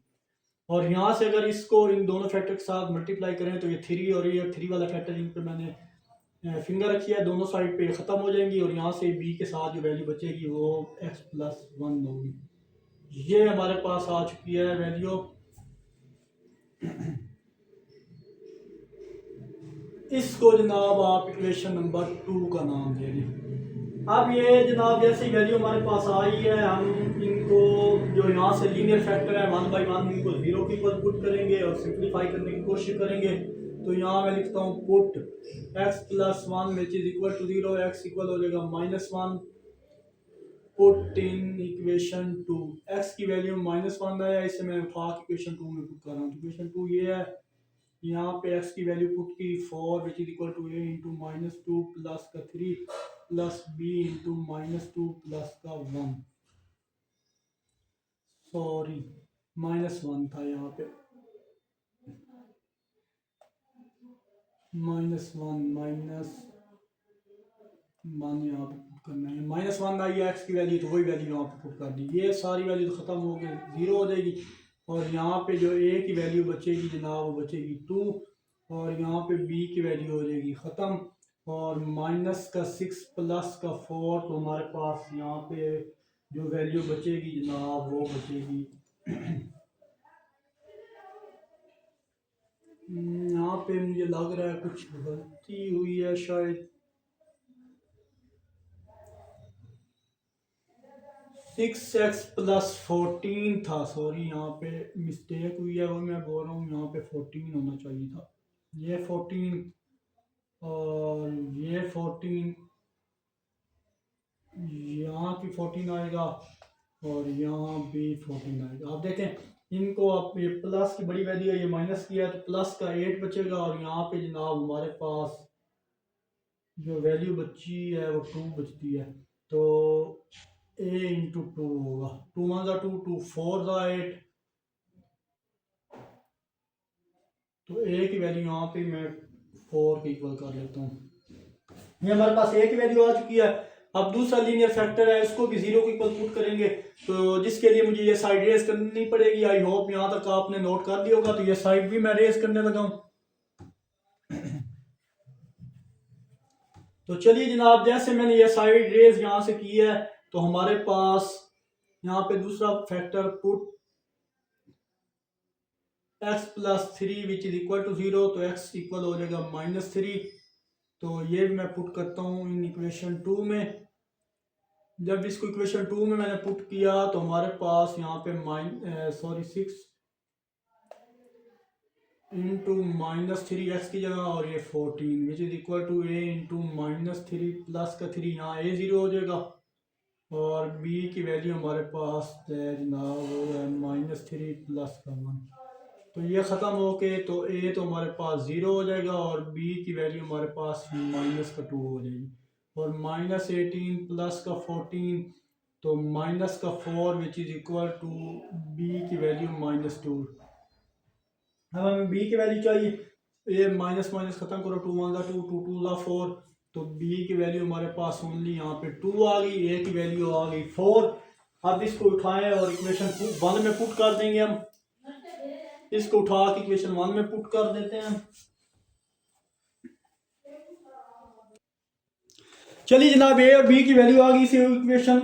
और यहाँ से अगर इसको इन दोनों फैक्टर के साथ मल्टीप्लाई करें तो ये 3 और ये 3 वाला फैक्टर इन पर मैंने फिंगर रखी है, दोनों साइड पे ख़त्म हो जाएंगी और यहाँ से b के साथ जो वैल्यू बचेगी वो x+1 होगी। ये हमारे पास आ चुकी है वैल्यू। इसको जनाब आप इक्वेशन नंबर 2 का नाम दे दें। अब ये जनाब जैसे वैल्यू हमारे पास आई है, हम इनको जो यहाँ से लीनियर फैक्टर है 1/1 इनको 0 के इक्वल पुट करेंगे और सिंप्लीफाई करने की कोशिश करेंगे। तो यहाँ मैं लिखता हूँ put x+1 which is equal to 0, x equal हो जाएगा -1, पुट इन इक्वेशन 2। x की वैल्यू -1 है, इसे मैं उठा इक्वेशन 2 में पुट कर रहा हूँ। इक्वेशन 2 ये है, यहाँ पे x की वैल्यू पुट की 4 which is equal to a into -2 plus का 3 प्लस b इंटू -2 प्लस का 1, सॉरी -1 था यहाँ पे, -1 यहाँ पे पुट करना है। -1 आई है x की वैल्यू, तो वही वैल्यू यहाँ पे पुट कर दी। ये सारी वैल्यू तो ख़त्म हो गई, 0 हो जाएगी और यहाँ पे जो a की वैल्यू बचेगी जनाब वो बचेगी 2 और यहाँ पे b की वैल्यू हो जाएगी ख़त्म और -6 प्लस का 4। तो हमारे पास यहाँ पे जो वैल्यू बचेगी जनाब वो बचेगी यहाँ पे मुझे लग रहा है कुछ गलती हुई है शायद, 6x+14 था, सॉरी यहाँ पे मिस्टेक हुई है, वो मैं बोल रहा हूँ यहाँ पे 14 होना चाहिए था। ये 14 और ये 14, यहाँ की 14 आएगा और यहाँ भी 14 आएगा। आप देखें इनको, आप ये प्लस की बड़ी वैल्यू है, ये माइनस किया है तो प्लस का 8 बचेगा और यहाँ पे जनाब हमारे पास जो वैल्यू बची है वो 2 बचती है। तो a इंटू 2 होगा, 2 1 2 2 4 8, तो a की वैल्यू यहाँ पे मैं 4 के इक्वल कर लेता हूँ। ये हमारे पास a की वैल्यू आ चुकी है। अब दूसरा लीनियर फैक्टर है, इसको भी 0 के इक्वल पुट करेंगे, तो जिसके लिए मुझे ये साइड रेस करनी पड़ेगी। आई होप यहाँ तक आपने नोट कर दिया होगा। तो ये साइड भी मैं रेस करने लगा हूँ। तो चलिए जनाब, जैसे मैंने ये साइड रेस यहाँ से की है तो हमारे पास यहाँ पे दूसरा factor put x plus 3 which is equal to 0, तो x इक्वल हो जाएगा -3। तो ये मैं पुट करता हूँ इन इक्वेशन 2 में। जब इसको इक्वेशन 2 में मैंने पुट किया तो हमारे पास यहाँ पे 6 इंटू -3x की जगह और ये 14 which is equal to a into -3 plus का 3, यहाँ a 0 हो जाएगा और b की वैल्यू हमारे पास है जनाब वो है -3 प्लस का 1। तो ये ख़त्म हो के तो a तो हमारे पास 0 हो जाएगा और b की वैल्यू हमारे पास -2 हो जाएगी और -18 प्लस का 14 तो -4 which is equal to b की वैल्यू -2। अब हमें b की वैल्यू चाहिए, ये माइनस माइनस खत्म करो, 2 1 2 2 2 4, तो b की वैल्यू हमारे पास ओनली यहाँ पे 2 आ गई, a की वैल्यू आ गई 4। अब इसको उठाएं और इक्वेशन 1 में पुट कर देंगे हम। इसको उठा के इक्वेशन 1 में पुट कर देते हैं। चलिए जनाब, a और b की वैल्यू आ गई, इसे इक्वेशन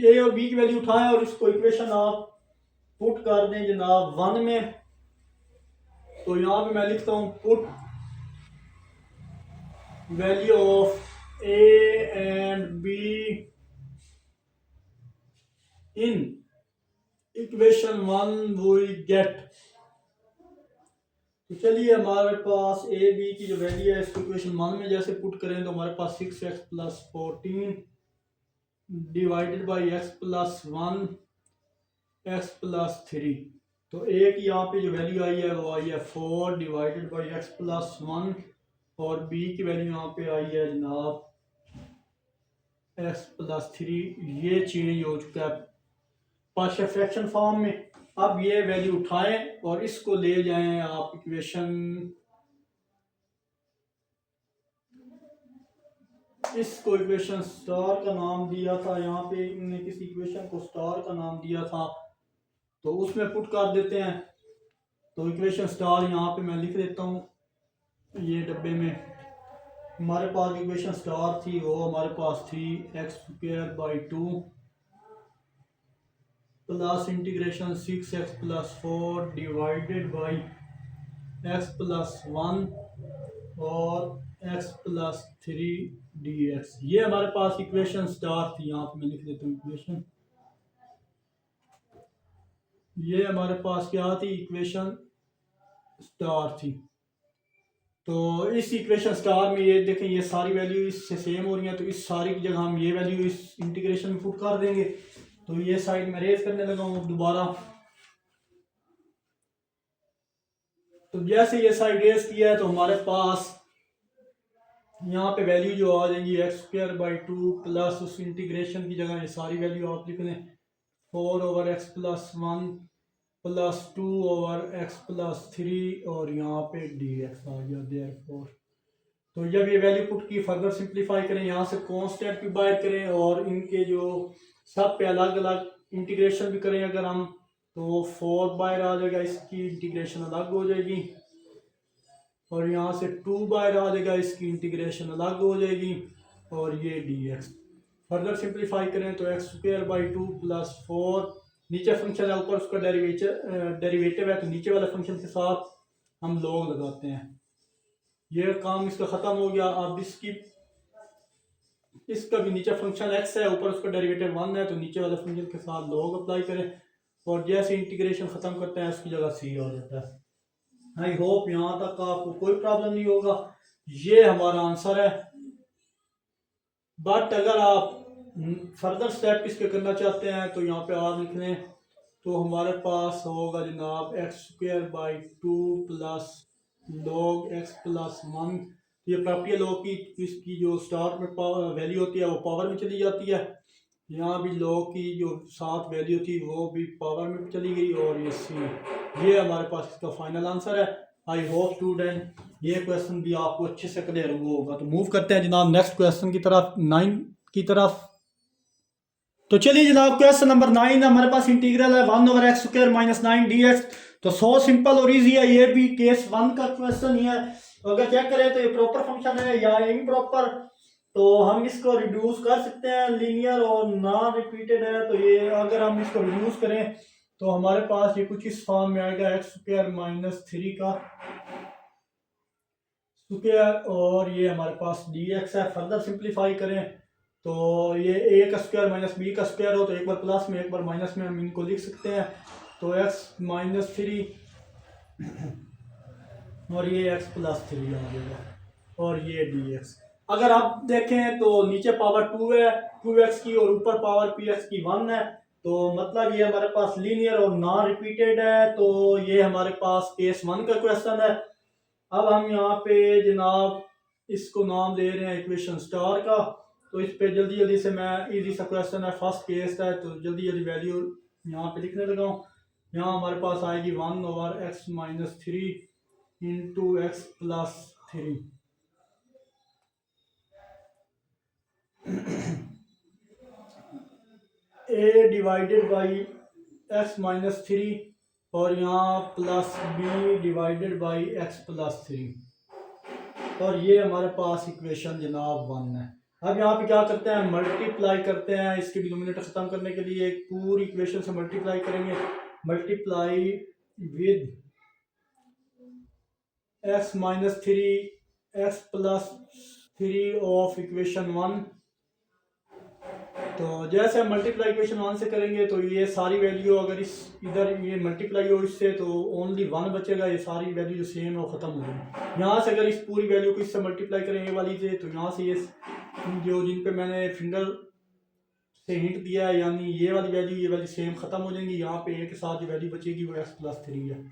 a और b की वैल्यू उठाएं और इसको इक्वेशन आप पुट कर दें जनाब 1 में। तो यहाँ पे मैं लिखता हूँ put value of a and b in equation 1 we get. तो चलिए हमारे पास a b की जो वैल्यू है इसको इक्वेशन 1 में जैसे पुट करें तो हमारे पास 6x plus 14 divided by x plus 1 x plus 3। तो a की यहाँ पे जो वैल्यू आई है वो आई है 4 डिवाइडेड बाई x प्लस 1 और b की वैल्यू यहाँ पे आई है जनाब x प्लस 3। ये चेंज हो चुका है पार्शियल फ्रैक्शन फॉर्म में। अब ये वैल्यू उठाएं और इसको ले जाएं आप इक्वेशन, इसको इक्वेशन स्टार का नाम दिया था, यहाँ पे इन्होंने किसी इक्वेशन को स्टार का नाम दिया था तो उसमें पुट कर देते हैं। तो इक्वेशन स्टार यहाँ पे मैं लिख देता हूँ, ये डब्बे में हमारे पास इक्वेशन स्टार थी वो हमारे पास थी x² / 2 plus integration 6x plus 4 divided by x plus 1 और x प्लस 3 dx। ये हमारे पास इक्वेशन स्टार थी, यहाँ पे मैं लिख देता हूँ इक्वेशन। ये हमारे पास क्या थी, इक्वेशन स्टार थी। तो इस इक्वेशन स्टार में ये देखें ये सारी वैल्यू इससे सेम हो रही है, तो इस सारी की जगह हम ये वैल्यू इस इंटीग्रेशन में पुट कर देंगे। तो ये साइड में रेज करने लगा हूँ दोबारा। तो जैसे ये साइड रेज किया है तो हमारे पास यहाँ पे वैल्यू जो आ जाएगी x² / 2 प्लस उस इंटीग्रेशन की जगह ये सारी वैल्यू आप लिख लें 4/x plus 1 plus 2/x plus 3 और यहाँ पे dx आ गया देयरफॉर। तो जब ये वैल्यू पुट की फर्दर सिंप्लीफाई करें, यहाँ से कांस्टेंट भी बाहर करें और इनके जो सब पे अलग अलग इंटीग्रेशन भी करें अगर हम, तो 4 बाहर आ जाएगा, इसकी इंटीग्रेशन अलग हो जाएगी और यहाँ से 2 बाहर आ जाएगा, इसकी इंटीग्रेशन अलग हो जाएगी और ये dx। फर्दर सिंप्लीफाई करें तो x² / 2 प्लस 4, नीचे फंक्शन है ऊपर उसका डेरिवेटिव है तो नीचे वाले फंक्शन के साथ हम लॉग लगाते हैं। ये काम इसका ख़त्म हो गया। अब इसका भी नीचे फंक्शन x है ऊपर उसका डेरिवेटिव 1 है तो नीचे वाले फंक्शन के साथ लॉग अप्लाई करें और जैसे इंटीग्रेशन ख़त्म करते हैं उसकी जगह c आ जाता है। आई होप यहाँ तक आपको कोई प्रॉब्लम नहीं होगा। ये हमारा आंसर है। बट अगर आप फर्दर स्टेप इसके करना चाहते हैं तो यहाँ पे आप लिख लें, तो हमारे पास होगा जनाब x² / 2 plus log x plus 1। ये प्रॉपर्टी है log की, इसकी जो स्टार्ट में वैल्यू होती है वो पावर में चली जाती है। यहाँ भी log की जो साथ वैल्यू थी वो भी पावर में चली गई और ये c, ये हमारे पास इसका फाइनल आंसर है। आई होप स्टूडेंट ये क्वेश्चन भी आपको अच्छे से क्लियर हुआ होगा। तो मूव करते हैं जनाब नेक्स्ट क्वेश्चन की तरफ, 9 की तरफ। तो चलिए जनाब क्वेश्चन नंबर 9 हमारे पास इंटीग्रल है 1/x² - 9 dx। तो सो सिंपल और इजी है, ये भी केस 1 का क्वेश्चन ही है। तो अगर चेक करें तो ये प्रॉपर फंक्शन है या इम्प्रॉपर, तो हम इसको रिड्यूस कर सकते हैं, लीनियर और नॉन रिपीटेड है। तो ये अगर हम इसको रिड्यूस करें तो हमारे पास ये कुछ इस फॉर्म में आएगा एक्स स्क्वायर माइनस 3 का स्क्वायर और ये हमारे पास डी एक्स है। फर्दर सिंप्लीफाई करें तो ये ए का स्क्वायर माइनस बी का स्क्वायर हो तो एक बार प्लस में एक बार माइनस में हम इनको लिख सकते हैं। तो एक्स माइनस 3 और ये एक्स प्लस 3 आ जाएगा और ये डी एक्स। अगर आप देखें तो नीचे पावर 2 है 2x की और ऊपर पावर px की 1 है, तो मतलब ये हमारे पास लीनियर और नॉन रिपीटेड है। तो ये हमारे पास केस 1 का क्वेश्चन है। अब हम यहाँ पे जनाब इसको नाम दे रहे हैं इक्वेशन स्टार का। तो इस पे जल्दी जल्दी से मैं इजी सा क्वेश्चन है, फर्स्ट केस है, तो जल्दी जल्दी वैल्यू यहाँ पे लिखने लगा हूँ। यहाँ हमारे पास आएगी 1 over x minus 3 into x plus 3 a divided by x minus 3 और यहाँ plus b divided by x plus 3 और ये हमारे पास इक्वेशन जनाब 1 है। अब यहाँ पे क्या करते हैं, मल्टीप्लाई करते हैं। इसके डिनोमिनेटर खत्म करने के लिए एक पूरी इक्वेशन से मल्टीप्लाई करेंगे। Multiply with x minus 3 x plus 3 of equation 1। तो जैसे हम मल्टीप्लाई इक्वेशन 1 से करेंगे तो ये सारी वैल्यू अगर इस इधर ये मल्टीप्लाई हो इससे तो ओनली 1 बचेगा, ये सारी वैल्यू जो सेम है वो खत्म हो जाएगी। यहाँ से अगर इस पूरी वैल्यू को इससे मल्टीप्लाई करेंगे वाली से तो यहाँ से ये जो जिन पे मैंने फिंगर से हिंट दिया है यानी ये वाली सेम खत्म हो जाएंगी। यहाँ पे ए के साथ जो वैल्यू बचेगी वो एक्स प्लस 3 है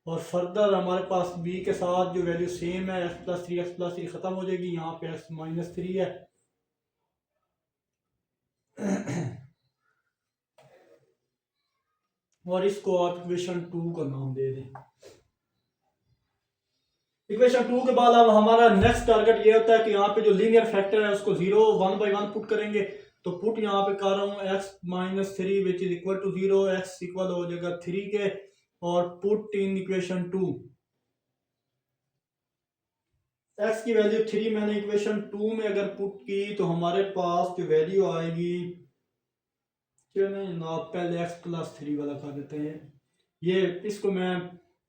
और फर्दर हमारे पास बी के साथ जो वैल्यू सेम है एक्स प्लस 3 खत्म हो जाएगी। यहाँ पे एक्स माइनस 3 है और इसको आप इक्वेशन 2 का नाम दे दें। इक्वेशन 2 के बाद अब हमारा नेक्स्ट टारगेट ये होता है कि यहाँ पे जो लीनियर फैक्टर है उसको 0 1 बाई 1 पुट करेंगे। तो पुट यहाँ पे कर रहा हूँ x minus 3 which is equal to 0, x equal हो जाएगा 3 के और पुट इन इक्वेशन 2 एक्स की वैल्यू 3 मैंने इक्वेशन 2 में अगर पुट की तो हमारे पास जो वैल्यू आएगी, चलिए जनाब पहले एक्स प्लस 3 वाला कर देते हैं। ये इसको मैं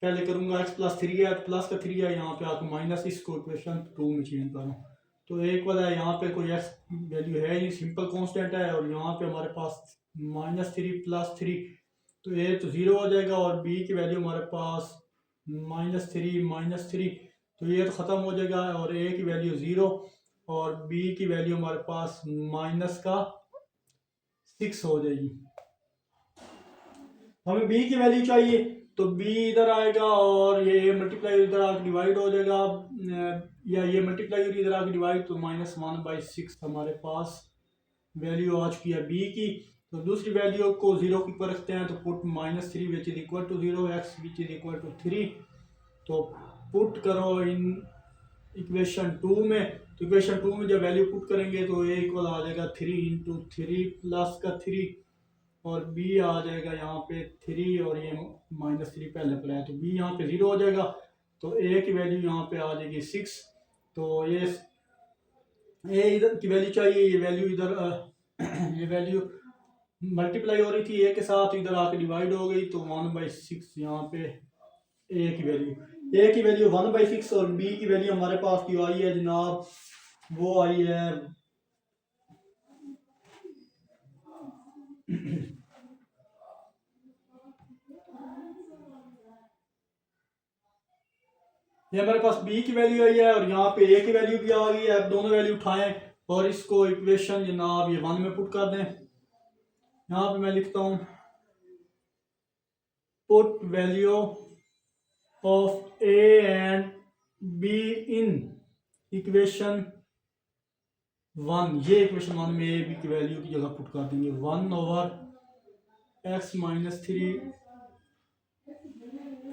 पहले करूंगा एक्स प्लस 3 है प्लस का 3 है, यहाँ पे आकर माइनस इसको इक्वेशन 2 में चेंज कर रहा हूँ। तो एक वाला है यहाँ पे कोई एक्स वैल्यू है ही, सिंपल कांस्टेंट है और यहाँ पे हमारे पास माइनस 3 प्लस 3 तो ये तो 0 हो जाएगा और बी की वैल्यू हमारे पास माइनस 3 तो ये तो ख़त्म हो जाएगा और ए की वैल्यू 0 और बी की वैल्यू हमारे पास माइनस का 6 हो जाएगी। हमें b की वैल्यू चाहिए तो b इधर आएगा और ये मल्टीप्लाई इधर आके डिवाइड हो जाएगा या ये मल्टीप्लाई इधर आके डिवाइड तो -1/6 हमारे पास वैल्यू आ चुकी है b की। तो दूसरी वैल्यू को 0 के ऊपर रखते हैं तो put -3 which is equal to 0 x which is equal to 3। तो पुट करो इन इक्वेशन 2 में। तो इक्वेशन 2 में जब वैल्यू पुट करेंगे तो ये इक्वल आ जाएगा 3 इंटू 3 प्लस का 3 और b आ जाएगा यहाँ पे 3 और ये -3 पहले पड़ा है तो b यहाँ पे 0 हो जाएगा। तो a की वैल्यू यहाँ पे आ जाएगी 6। तो ये a इधर की वैल्यू चाहिए, ये वैल्यू इधर ये वैल्यू मल्टीप्लाई हो रही थी a के साथ, इधर आके डिवाइड हो गई तो 1/6 यहाँ पे a की वैल्यू 1/6 और b की वैल्यू हमारे पास जो आई है जनाब वो आई है ये हमारे पास b की वैल्यू आई है और यहाँ पे a की वैल्यू भी आ गई है। अब दोनों वैल्यू उठाएं और इसको इक्वेशन जनाब ये 1 में पुट कर दें। यहाँ पे मैं लिखता हूँ put value of a and b in equation 1। ये इक्वेशन 1 में a b की वैल्यू की जगह पुट कर देंगे 1 over x minus 3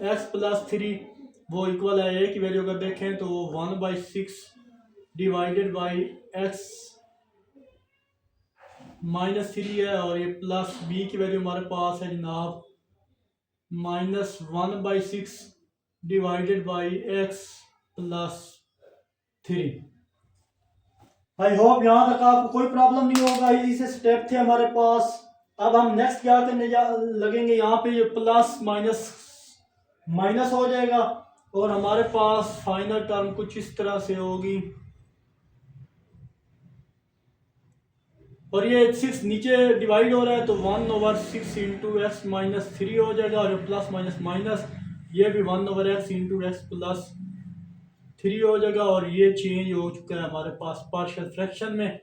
x plus 3 वो इक्वल है a की वैल्यू अगर देखें तो 1/6 डिवाइडेड बाई एक्स -3 है और ये प्लस b की वैल्यू हमारे पास है जनाब -1/6 divided by x plus 3। I hope यहाँ तक आपको कोई प्रॉब्लम नहीं होगा, इजी से स्टेप थे हमारे पास। अब हम नेक्स्ट क्या करने लगेंगे, यहाँ पे ये प्लस माइनस माइनस हो जाएगा और हमारे पास फाइनल टर्म कुछ इस तरह से होगी। और ये 6 नीचे डिवाइड हो रहा है तो 1/6 इंटू एक्स माइनस 3 हो जाएगा, और प्लस माइनस माइनस ये भी 1/x इंटू एक्स प्लस 3 हो जाएगा। और ये चेंज हो चुका है हमारे पास पार्शियल फ्रैक्शन में।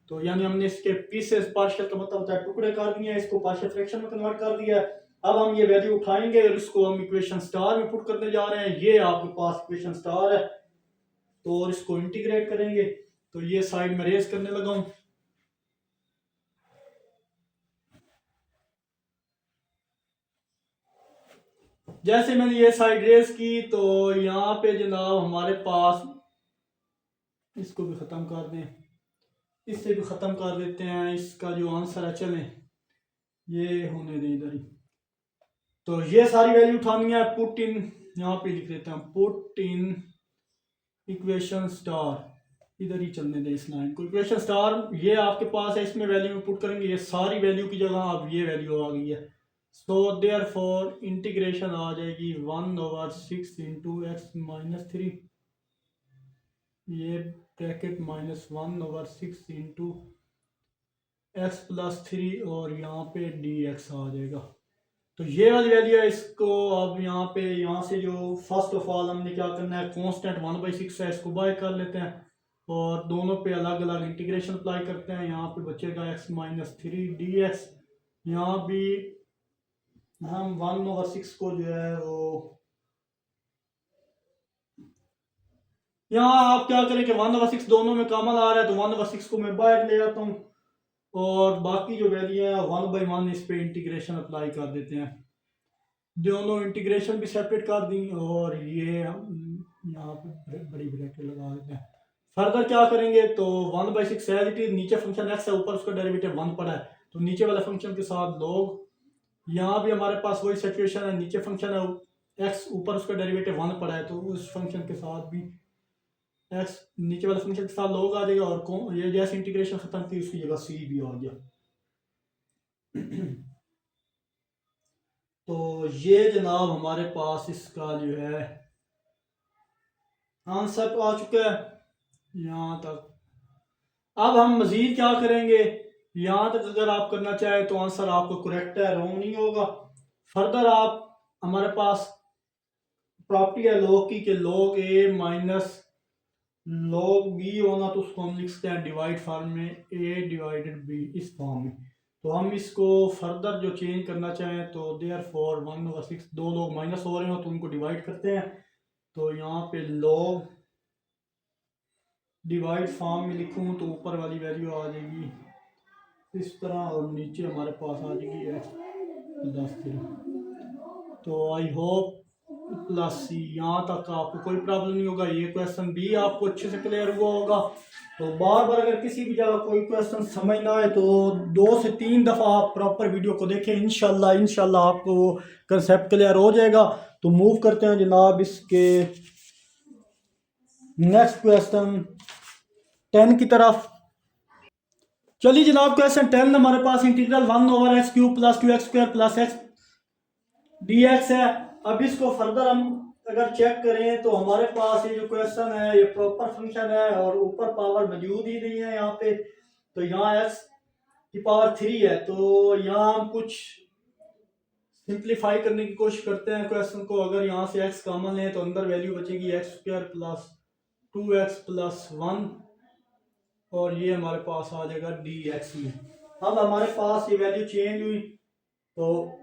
तो यानी हमने इसके पीसेस, पार्शियल का मतलब होता है टुकड़े कर दिए, इसको पार्शियल फ्रैक्शन में कन्वर्ट कर दिया है। अब हम ये वैल्यू उठाएंगे और इसको हम इक्वेशन स्टार में पुट करने जा रहे हैं। ये आपके पास इक्वेशन स्टार है, तो और इसको इंटीग्रेट करेंगे। तो ये साइड में रेज करने लगा हूं। जैसे मैंने ये साइड रेस की तो यहाँ पे जनाब हमारे पास, इसको भी ख़त्म कर दें, इससे भी ख़त्म कर देते हैं। इसका जो आंसर है, चलें ये होने दें इधर ही। तो ये सारी वैल्यू उठानी है, पुट इन, यहाँ पे लिख देते हैं पुट इन इक्वेशन स्टार, इधर ही चलने दें इस लाइन को। इक्वेशन स्टार ये आपके पास है, इसमें वैल्यू में पुट करेंगे। ये सारी वैल्यू की जगह अब ये वैल्यू आ गई है। सो देयर फॉर इंटीग्रेशन आ जाएगी 1/6 इंटू एक्स माइनस 3, ये bracket minus 1/6 into x plus 3 और यहाँ पे डी एक्स आ जाएगा। तो ये वाली वैल्यू है। इसको अब यहाँ पे, यहाँ से जो फर्स्ट ऑफ ऑल हमने क्या करना है, कांस्टेंट 1/6 है, इसको बाय कर लेते हैं और दोनों पे अलग अलग इंटीग्रेशन अप्लाई करते हैं। यहाँ पे बचेगा x माइनस 3 डी एक्स। यहाँ भी हम 1/6 को जो है वो, यहाँ आप क्या करें कि 1/6 दोनों में कॉमन आ रहा है तो 1/6 को मैं बाहर ले आता हूँ और बाकी जो वैल्यू है 1/1 इस पे इंटीग्रेशन अप्लाई कर देते हैं। दोनों इंटीग्रेशन भी सेपरेट कर दी और ये हम यहाँ पे बड़ी ब्रैकेट लगा देते हैं। फर्दर क्या करेंगे तो 1/6 एज इट इज, नीचे फंक्शन x है, ऊपर उसका डेरिवेटिव 1 पड़ा है तो नीचे वाले फंक्शन के साथ लोग, यहाँ भी हमारे पास वही सिचुएशन है, नीचे फंक्शन है x, ऊपर उसका डेरिवेटिव 1 पड़ा है तो उस फंक्शन के साथ भी x नीचे वाले फंक्शन के साथ लोग आ जाएगा। और ये जैसे इंटीग्रेशन खत्म की उसकी जगह c भी आ गया। तो ये जनाब हमारे पास इसका जो है आंसर आ चुका है यहाँ तक। अब हम मजीद क्या करेंगे, यहाँ तक अगर आप करना चाहें तो आंसर आपको करेक्ट है, रॉन्ग नहीं होगा। फर्दर आप, हमारे पास प्रॉपर्टी है लॉग की कि लॉग ए माइनस लॉग बी होना, तो उसको हम लिख सकते हैं डिवाइड फॉर्म में, ए डिवाइडेड बी इस फॉर्म में। तो हम इसको फर्दर जो चेंज करना चाहें तो देयर फॉर 1/6, दो लोग माइनस हो रहे हो तो उनको डिवाइड करते हैं। तो यहाँ पे लॉग डिवाइड फॉर्म में लिखूँ तो ऊपर वाली वैल्यू आ जाएगी इस तरह और नीचे हमारे पास आ जाएगी x प्लस 3। तो आई होप प्लस सी यहाँ तक आपको कोई प्रॉब्लम नहीं होगा। ये क्वेश्चन भी आपको अच्छे से क्लियर हुआ होगा। तो बार बार अगर किसी भी जगह कोई क्वेश्चन समझ ना आए तो 2 से 3 दफ़ा आप प्रॉपर वीडियो को देखें, इंशाल्लाह आपको वो कंसेप्ट क्लियर हो जाएगा। तो मूव करते हैं जनाब इसके नेक्स्ट क्वेश्चन 10 की तरफ। चलिए जनाब क्वेश्चन 10 हमारे पास integral 1/x³ plus 2x² plus x dx है। अब इसको फर्दर हम अगर चेक करें तो हमारे पास ये जो क्वेश्चन है ये प्रॉपर फंक्शन है और ऊपर पावर मौजूद ही नहीं है यहाँ पे। तो यहाँ x की पावर 3 है तो यहाँ हम कुछ सिंप्लीफाई करने की कोशिश करते हैं क्वेश्चन को। अगर यहाँ से x कॉमन लें तो अंदर वैल्यू बचेगी x² प्लस 2x प्लस 1 और ये हमारे पास आ जाएगा dx में। अब हमारे पास ये वैल्यू चेंज हुई तो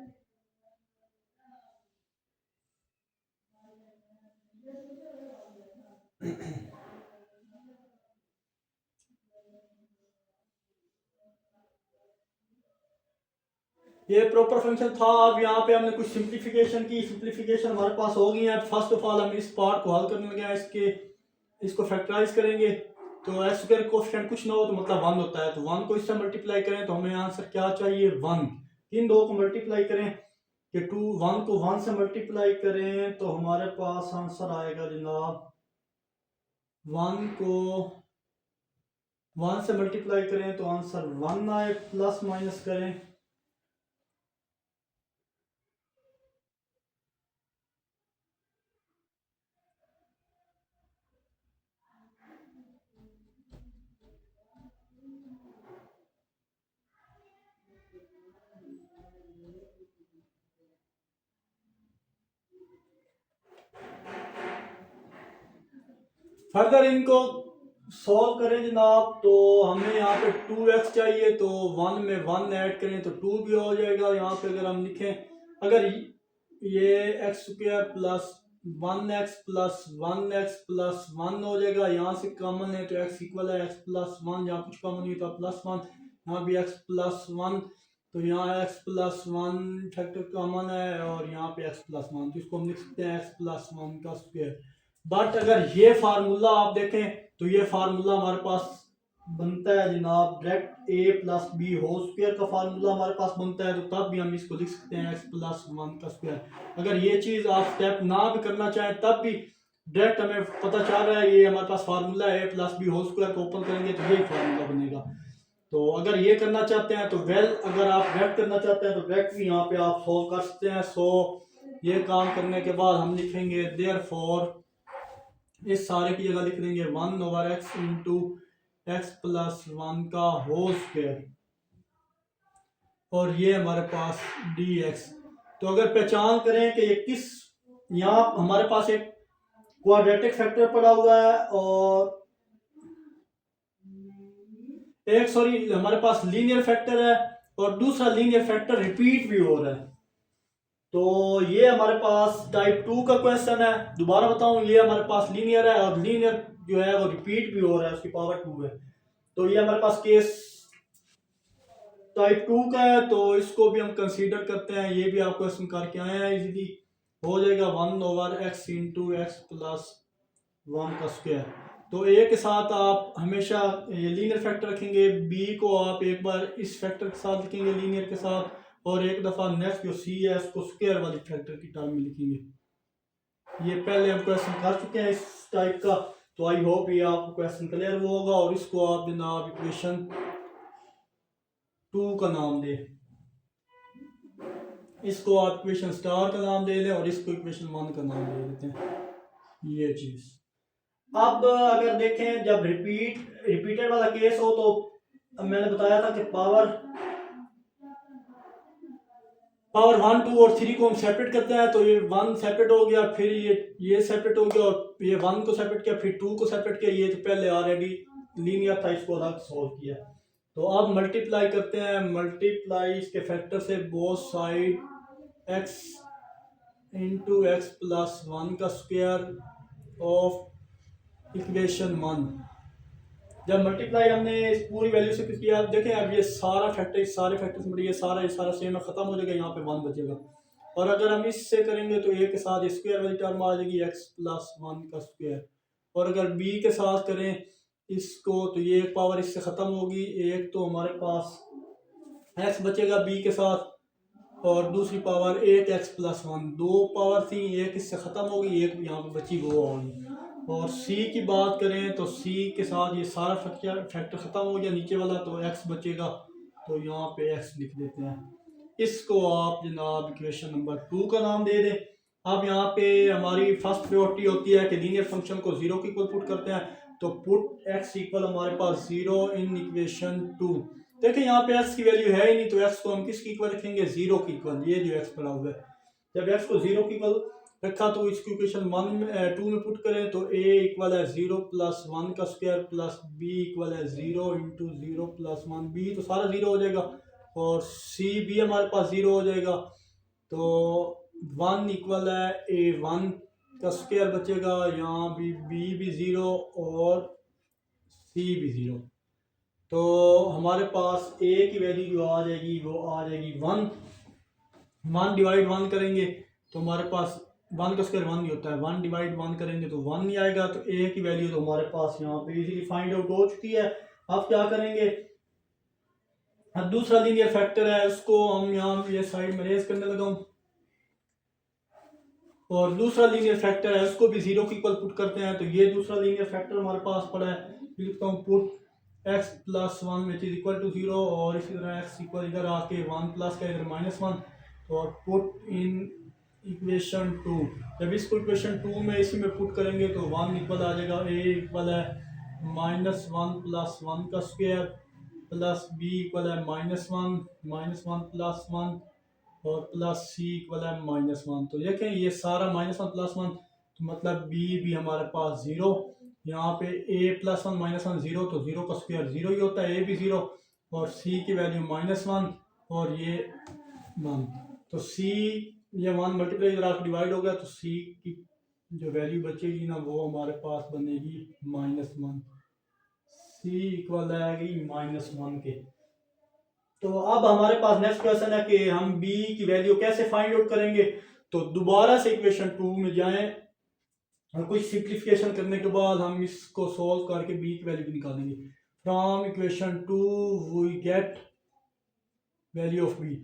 ये प्रॉपर फंक्शन था। अब यहाँ पे हमने कुछ सिंप्लीफिकेशन की, सिंप्लीफिकेशन हमारे पास हो गई है। फर्स्ट ऑफ ऑल हम इस पार्ट को हल करने लगे हैं, इसको फैक्टराइज करेंगे तो एक्स स्क्वायर कोएफिशिएंट कुछ ना हो तो मतलब 1 होता है। तो 1 को इससे मल्टीप्लाई करें तो हमें आंसर क्या चाहिए, 1। इन दो को मल्टीप्लाई करें कि 1 को 1 से मल्टीप्लाई करें तो हमारे पास आंसर आएगा जनाब 1 को 1 से मल्टीप्लाई करें तो आंसर 1 आए, प्लस माइनस करें फर्दर इनको सॉल्व करें जनाब, तो हमें यहाँ पे 2x चाहिए, तो 1 में 1 ऐड करें तो 2 भी हो जाएगा। यहाँ पे अगर हम लिखें, अगर ये x square plus 1x plus 1x plus 1 हो जाएगा, यहाँ से कॉमन है तो x इक्वल है x प्लस 1, यहाँ कुछ कॉमन नहीं तो प्लस 1, यहाँ भी x प्लस 1, तो यहाँ x प्लस 1 फैक्टर कॉमन है और यहाँ पे x प्लस 1, तो इसको हम लिख सकते हैं x प्लस 1 का स्क्वायर। बट अगर ये फार्मूला आप देखें तो ये फार्मूला हमारे पास बनता है जनाब direct a plus B whole square का फार्मूला हमारे पास बनता है, तो तब भी हम इसको लिख सकते हैं x प्लस 1 का स्क्वायर। अगर ये चीज आप स्टेप ना भी करना चाहें तब भी डायरेक्ट हमें पता चल रहा है ये हमारे पास फार्मूला है, a plus B whole square को ओपन करेंगे तो यही फार्मूला बनेगा। तो अगर ये करना चाहते हैं तो वेल, अगर आप डायरेक्ट करना चाहते हैं तो डायरेक्ट भी यहाँ पे आप सोल्व कर सकते हैं। सो ये काम करने के बाद हम लिखेंगे देयरफॉर, इस सारे की जगह लिख देंगे 1 over x into x plus 1 का होल स्क्वायर, और ये हमारे पास dx। तो अगर पहचान करें कि ये किस, यहाँ हमारे पास एक क्वाड्रेटिक फैक्टर पड़ा हुआ है और एक सॉरी हमारे पास लीनियर फैक्टर है और दूसरा लीनियर फैक्टर रिपीट भी हो रहा है। तो ये हमारे पास टाइप 2 का क्वेश्चन है। दोबारा बताऊं, ये हमारे पास लीनियर है और लीनियर जो है वो रिपीट भी हो रहा है, उसकी पावर 2 है। तो ये हमारे पास केस टाइप 2 का है, तो इसको भी हम कंसीडर करते हैं। ये भी आप क्वेश्चन करके आए हैं, इजीली हो जाएगा 1 over x into x plus 1 का स्क्वायर। तो ए के साथ आप हमेशा ये लीनियर फैक्टर रखेंगे, बी को आप एक बार इस फैक्टर के साथ लिखेंगे लीनियर के साथ, और एक दफ़ा नेक्स्ट जो सी है उसको स्क्वायर वाली फैक्टर की टर्म में लिखेंगे। ये पहले हम क्वेश्चन कर चुके हैं इस टाइप का, तो आई होप ये आपको क्वेश्चन क्लियर हुआ होगा। और इसको आप जनाब इक्वेशन 2 का नाम दे, इसको आप इक्वेशन स्टार का नाम दे लें और इसको इक्वेशन 1 का नाम दे देते हैं, ये चीज़। अब अगर देखें जब रिपीटेड वाला केस हो, तो मैंने बताया था कि पावर 1 2 और 3 को हम सेपरेट करते हैं, तो ये 1 सेपरेट हो गया, फिर ये सेपरेट हो गया, और ये 1 को सेपरेट किया, फिर 2 को सेपरेट किया। ये तो पहले ऑलरेडी लीनियर था, इसको अलग सोल्व किया। तो अब मल्टीप्लाई करते हैं, मल्टीप्लाई इसके फैक्टर से both side x into x plus 1 का स्क्वायर ऑफ इक्वेशन 1। जब मल्टीप्लाई हमने इस पूरी वैल्यू से किया, देखें अब ये सारा फैक्टर, इस सारे फैक्टर से ये सारा सेम है, खत्म हो जाएगा, यहाँ पे 1 बचेगा। और अगर हम इससे करेंगे तो ए के साथ स्क्वायर वाली टर्म आ जाएगी x प्लस 1 का स्क्वायर, और अगर बी के साथ करें इसको तो ये एक पावर इससे ख़त्म होगी, एक तो हमारे पास x बचेगा b के साथ, और दूसरी पावर एक x प्लस 1, दो पावर थी, एक इससे ख़त्म होगी, एक यहाँ पे बची वो होगी। और c की बात करें तो c के साथ ये सारा फैक्टर ख़त्म हो गया नीचे वाला, तो x बचेगा, तो यहाँ पे x लिख देते हैं। इसको आप जनाब इक्वेशन नंबर 2 का नाम दे दें। अब यहाँ पे हमारी फर्स्ट प्रायोरिटी होती है कि लीनियर फंक्शन को 0 के इक्वल पुट करते हैं, तो पुट x इक्वल हमारे पास 0 इन इक्वेशन 2। देखिए यहाँ पे x की वैल्यू है ही नहीं, तो x को हम किसकी इक्वल रखेंगे, 0 की इक्वल। ये जो x पड़ा हुआ है, जब x को 0 की इक्वल रखा तो इसकी इक्वेशन 2 में पुट करें तो a इक्वल है 0 प्लस 1 का स्क्वायर प्लस b इक्वल है 0 इंटू 0 प्लस 1, b तो सारा 0 हो जाएगा, और c भी हमारे पास 0 हो जाएगा। तो 1 इक्वल है a1 का स्क्वायर बचेगा, यहाँ भी b भी 0 और c भी 0। तो हमारे पास a की वैल्यू जो आ जाएगी वो आ जाएगी 1 डिवाइड 1 करेंगे तो हमारे पास 1 का स्क्वायर 1 ही होता है, 1 डिवाइड 1 करेंगे तो 1 ही आएगा। तो a की वैल्यू तो हमारे पास यहाँ पे इजीली फाइंड आउट हो चुकी है। अब क्या करेंगे, अब दूसरा लीनियर फैक्टर है उसको हम यहाँ ये साइड में रेज करने लगा हूँ, और दूसरा लीनियर फैक्टर है उसको भी 0 के इक्वल पुट करते हैं। तो ये दूसरा लीनियर फैक्टर हमारे पास पड़ा है, लिखता हूँ put x plus 1 which is equal to 0, और इसी तरह x इक्वल इधर आके 1 प्लस का इधर -1, और पुट इन इक्वेशन 2। जब इसको इक्वेशन 2 में इसी में पुट करेंगे तो 1 इक्वल आ जाएगा, a इक्वल है -1 प्लस 1 का स्क्वायर प्लस b इक्वल है -1 प्लस 1 और प्लस c इक्वल है -1। तो देखें ये सारा -1 प्लस 1, तो मतलब b भी हमारे पास 0, यहाँ पे a plus one minus one zero, तो ज़ीरो का स्क्वायर ज़ीरो ही होता है, a भी ज़ीरो, और c की वैल्यू माइनस वन और ये वन। तो c ये वन मल्टीप्लाई इधर आकर डिवाइड हो गया, तो c की जो वैल्यू बचेगी ना वो हमारे पास बनेगी माइनस वन। c इक्वल आएगी माइनस वन के। तो अब हमारे पास नेक्स्ट क्वेश्चन है कि हम b की वैल्यू कैसे फाइंड आउट करेंगे। तो दोबारा से इक्वेशन 2 में जाएं और कुछ सिंप्लीफिकेशन करने के बाद हम इसको सोल्व करके b की वैल्यू भी निकालेंगे। From equation 2 we get value of b।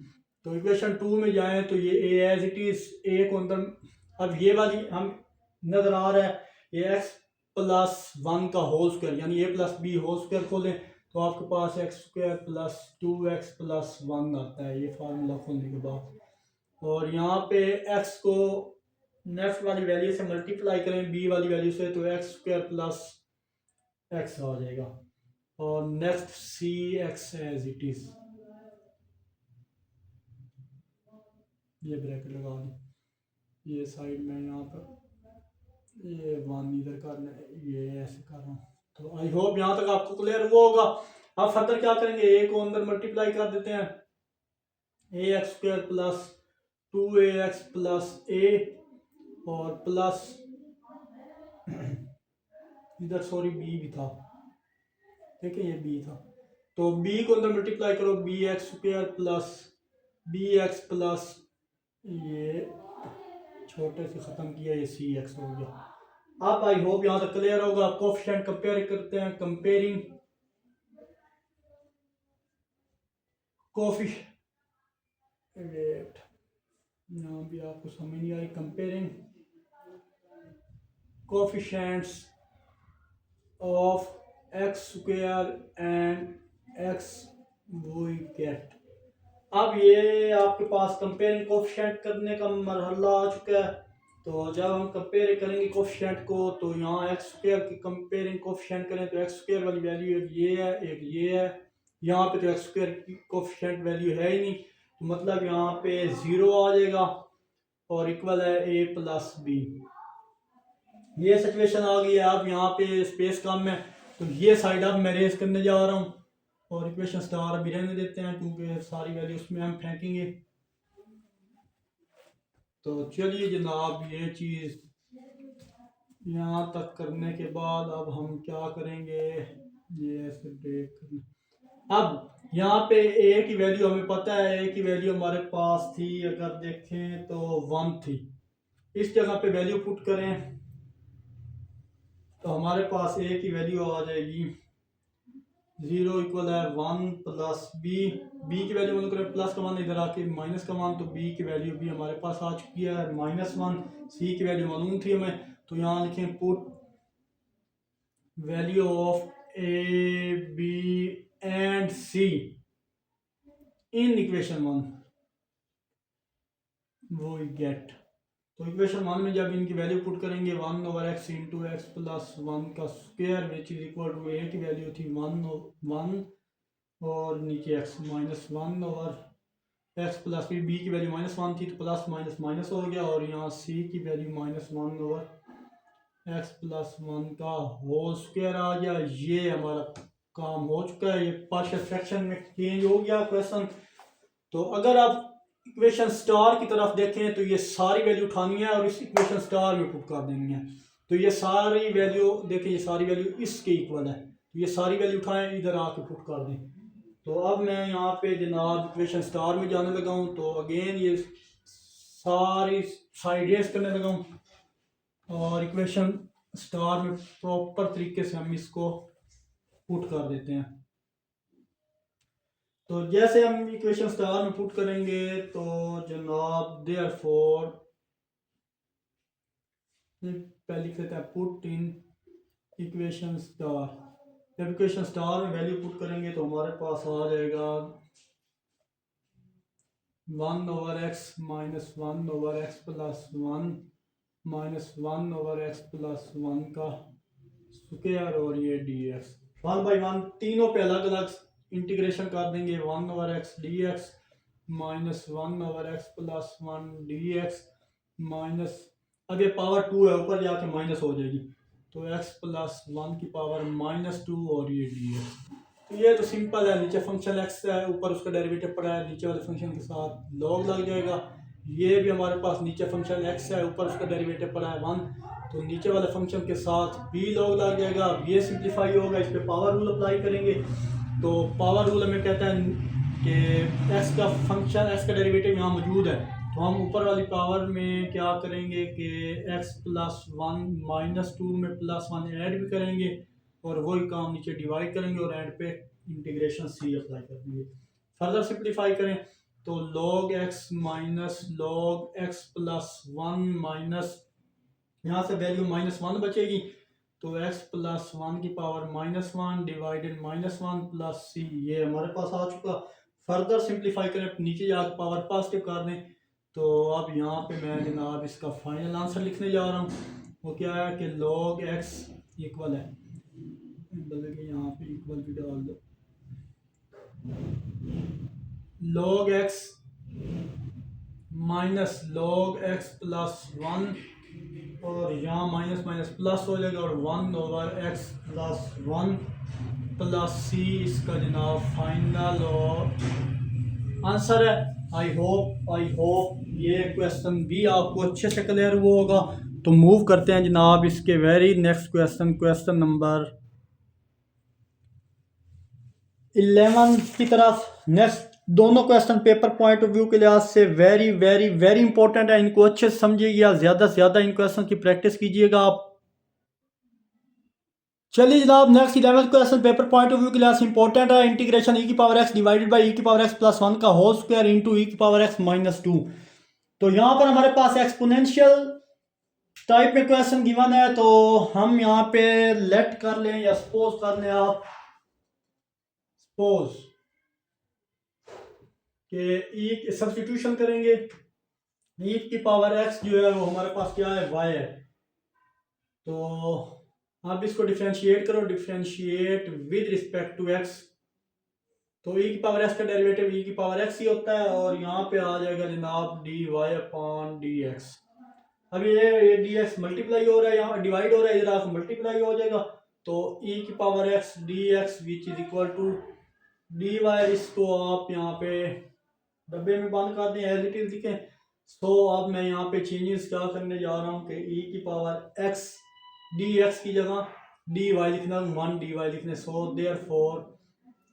तो इक्वेशन 2 में जाएं तो ये a as it is, a को अंदर, अब ये वाली हम नजर आ रहा है ये x प्लस वन का होल स्क्वायर यानी a plus B whole square खोलें तो आपके पास x square plus two x plus one आता है, ये फार्मूला खोलने के बाद। और यहाँ पे x को नेक्स्ट वाली वैल्यू से मल्टीप्लाई करें b वाली वैल्यू से, तो एक्स स्क्वायर प्लस एक्स आ जाएगा। और next C x as it is, ये ब्रैकेट लगा दें, ये साइड में यहाँ पर ये वन इधर करना है, ये ऐसे कर रहा हूँ। तो आई होप यहाँ तक आपको क्लियर हुआ होगा। अब फर्दर क्या करेंगे, a को अंदर मल्टीप्लाई कर देते हैं, ए x square plus to A x plus ए और प्लस इधर सॉरी b भी था, ठीक है ये b था, तो b को अंदर मल्टीप्लाई करो, B x square plus B x plus ये छोटे से ख़त्म किया, ये सी एक्स हो गया। अब आई होप यहाँ तक क्लियर होगा। कोफिशिएंट कंपेयर करते हैं, कंपेयरिंग कोफिशिएंट, वेट यहाँ भी आपको समझ नहीं आई, comparing coefficients of x square and x we get. अब ये आपके पास कंपेयरिंग कोफिशिएंट करने का मरहला आ चुका है। तो जब हम कंपेयर करेंगे कोफिशिएंट को, तो यहाँ एक्स स्क्वायर की कंपेयरिंग कोफिशिएंट करें तो एक्स स्क्वायर वाली वैल्यू एक ये है एक ये है, यहाँ पे तो एक्स स्क्वायर की कोफिशिएंट वैल्यू है ही नहीं, तो मतलब यहाँ पे ज़ीरो आ जाएगा और इक्वल है ए प्लस बी। ये सिचुएशन आ गई है। अब यहाँ पे स्पेस कम है तो ये साइड अब मैं रेस करने जा रहा हूँ और इक्वेशन स्टार अभी रहने देते हैं क्योंकि सारी वैल्यू उसमें हम फेंकेंगे। तो चलिए जनाब, ये चीज़ यहाँ तक करने के बाद अब हम क्या करेंगे, ये ऐसे ब्रेक करना। अब यहाँ पे ए की वैल्यू हमें पता है, ए की वैल्यू हमारे पास थी, अगर देखें तो वन थी। इस जगह पे वैल्यू पुट करें तो हमारे पास ए की वैल्यू आ जाएगी जीरो इक्वल है वन प्लस बी। बी की वैल्यू मतलब करें प्लस का वन, इधर आके माइनस का वन, तो बी की वैल्यू भी हमारे पास आ चुकी है माइनस वन। सी की वैल्यू मालूम थी हमें, तो यहाँ लिखें put value of a b and c in equation one, वो गेट। तो इक्वेशन वन में जब इनकी वैल्यू पुट करेंगे, one over x into x plus one का square which is equal to a की वैल्यू थी वन और नीचे x minus one over x plus b की वैल्यू माइनस वन थी तो प्लस माइनस माइनस हो गया, और यहाँ सी की value minus one over x plus one का होल स्क्वायर आ गया। ये हमारा काम हो चुका है, ये पार्शियल फ्रैक्शन में चेंज हो गया क्वेश्चन। तो अगर आप इक्वेशन स्टार की तरफ देखें तो ये सारी वैल्यू उठानी है और इस इक्वेशन स्टार में पुट कर देनी है। तो ये सारी वैल्यू देखें, ये सारी वैल्यू इसके इक्वल है, तो ये सारी वैल्यू उठाएं इधर आके पुट कर दें। तो अब मैं यहाँ पे जनाब इक्वेशन स्टार में जाने लगा हूँ, तो अगेन ये सारी साइड रेस करने लगा हूँ और इक्वेशन स्टार में प्रॉपर तरीके से हम इसको पुट कर देते हैं। तो जैसे हम इक्वेशन स्टार में पुट करेंगे तो जनाब देयरफॉर पहले लिख लेते हैं पुट इन इक्वेशन स्टार। जब इक्वेशन स्टार में वैल्यू पुट करेंगे तो हमारे पास आ जाएगा one over x minus one over x plus one minus one over x plus one का स्क्वायर और ये D x one by one तीनों पे अलग अलग इंटीग्रेशन कर देंगे। One over x D x minus one over x plus one D x minus, अब ये पावर टू है ऊपर जाके माइनस हो जाएगी, तो x प्लस 1 की पावर -2 और ये dx। तो ये तो सिंपल है, नीचे फंक्शन x है, ऊपर उसका डेरिवेटिव पड़ा है, नीचे वाले फंक्शन के साथ log लग जाएगा। ये भी हमारे पास नीचे फंक्शन x है, ऊपर उसका डेरिवेटिव पड़ा है 1, तो नीचे वाले फंक्शन के साथ b log लग जाएगा। अब ये सिंप्लीफाई होगा, इस पर पावर रूल अप्लाई करेंगे। तो पावर रूल हमें कहता है कि x का फंक्शन, x का डेरिवेटिव यहाँ मौजूद है, तो हम ऊपर वाली पावर में क्या करेंगे कि x प्लस 1 -2 में प्लस 1 ऐड भी करेंगे और वही काम नीचे डिवाइड करेंगे और एंड पे इंटीग्रेशन c अप्लाई कर देंगे। फर्दर सिंप्लीफाई करें तो log x minus log x plus 1 minus, यहाँ से वैल्यू -1 बचेगी, तो x प्लस 1 की पावर -1 डिवाइडेड -1 प्लस c, ये हमारे पास आ चुका। फर्दर सिंप्लीफाई करें, नीचे जाकर पावर पॉजिटिव कर दें, तो अब यहाँ पे मैं जनाब इसका फाइनल आंसर लिखने जा रहा हूँ। वो क्या है कि log x इक्वल है, बल्कि यहाँ पे इक्वल भी डाल दो, log x minus log x plus 1, और यहाँ माइनस माइनस प्लस हो जाएगा, और 1 over x plus 1 plus c इसका जनाब फाइनल और आंसर है। आई होप ये क्वेश्चन भी आपको अच्छे से क्लियर हुआ होगा। तो मूव करते हैं जनाब इसके very next question, question number 11 की तरफ। नेक्स्ट दोनों question paper point of view के लिहाज से वेरी वेरी वेरी इंपॉर्टेंट है, इनको अच्छे से समझिएगा, ज़्यादा से ज़्यादा इन क्वेश्चन की प्रैक्टिस कीजिएगा आप। चलिए जनाब next 11th question paper point of view के लिहाज से इंपॉर्टेंट है। इंटीग्रेशन e की power x divided by e की पावर x प्लस 1 का होल स्क्वायर इंटू e की पावर x माइनस 2। तो यहाँ पर हमारे पास एक्सपोनेंशियल टाइप में क्वेश्चन गिवन है, तो हम यहाँ पे लेट कर लें या सपोज कर लें आप, सपोज कि e सब्स्टिट्यूशन करेंगे, e की पावर x जो है वो हमारे पास क्या है, y है। तो आप इसको डिफ्रेंशिएट करो, differentiate with respect to x, तो e की पावर x का डेरिवेटिव e की पावर x ही होता है, और यहाँ पे आ जाएगा जनाब dy अपॉन dx। अब ये dx मल्टीप्लाई हो रहा है, यहाँ डिवाइड हो रहा है, इधर आकर मल्टीप्लाई हो जाएगा, तो e की power x dx which is equal to dy। इसको आप यहाँ पे डब्बे में बंद कर दें, एज इट इज लिखें। सो अब मैं यहाँ पे चेंजेस क्या करने जा रहा हूँ कि e की पावर x dx की जगह dy लिखना, 1 dy लिखने, सो देयरफॉर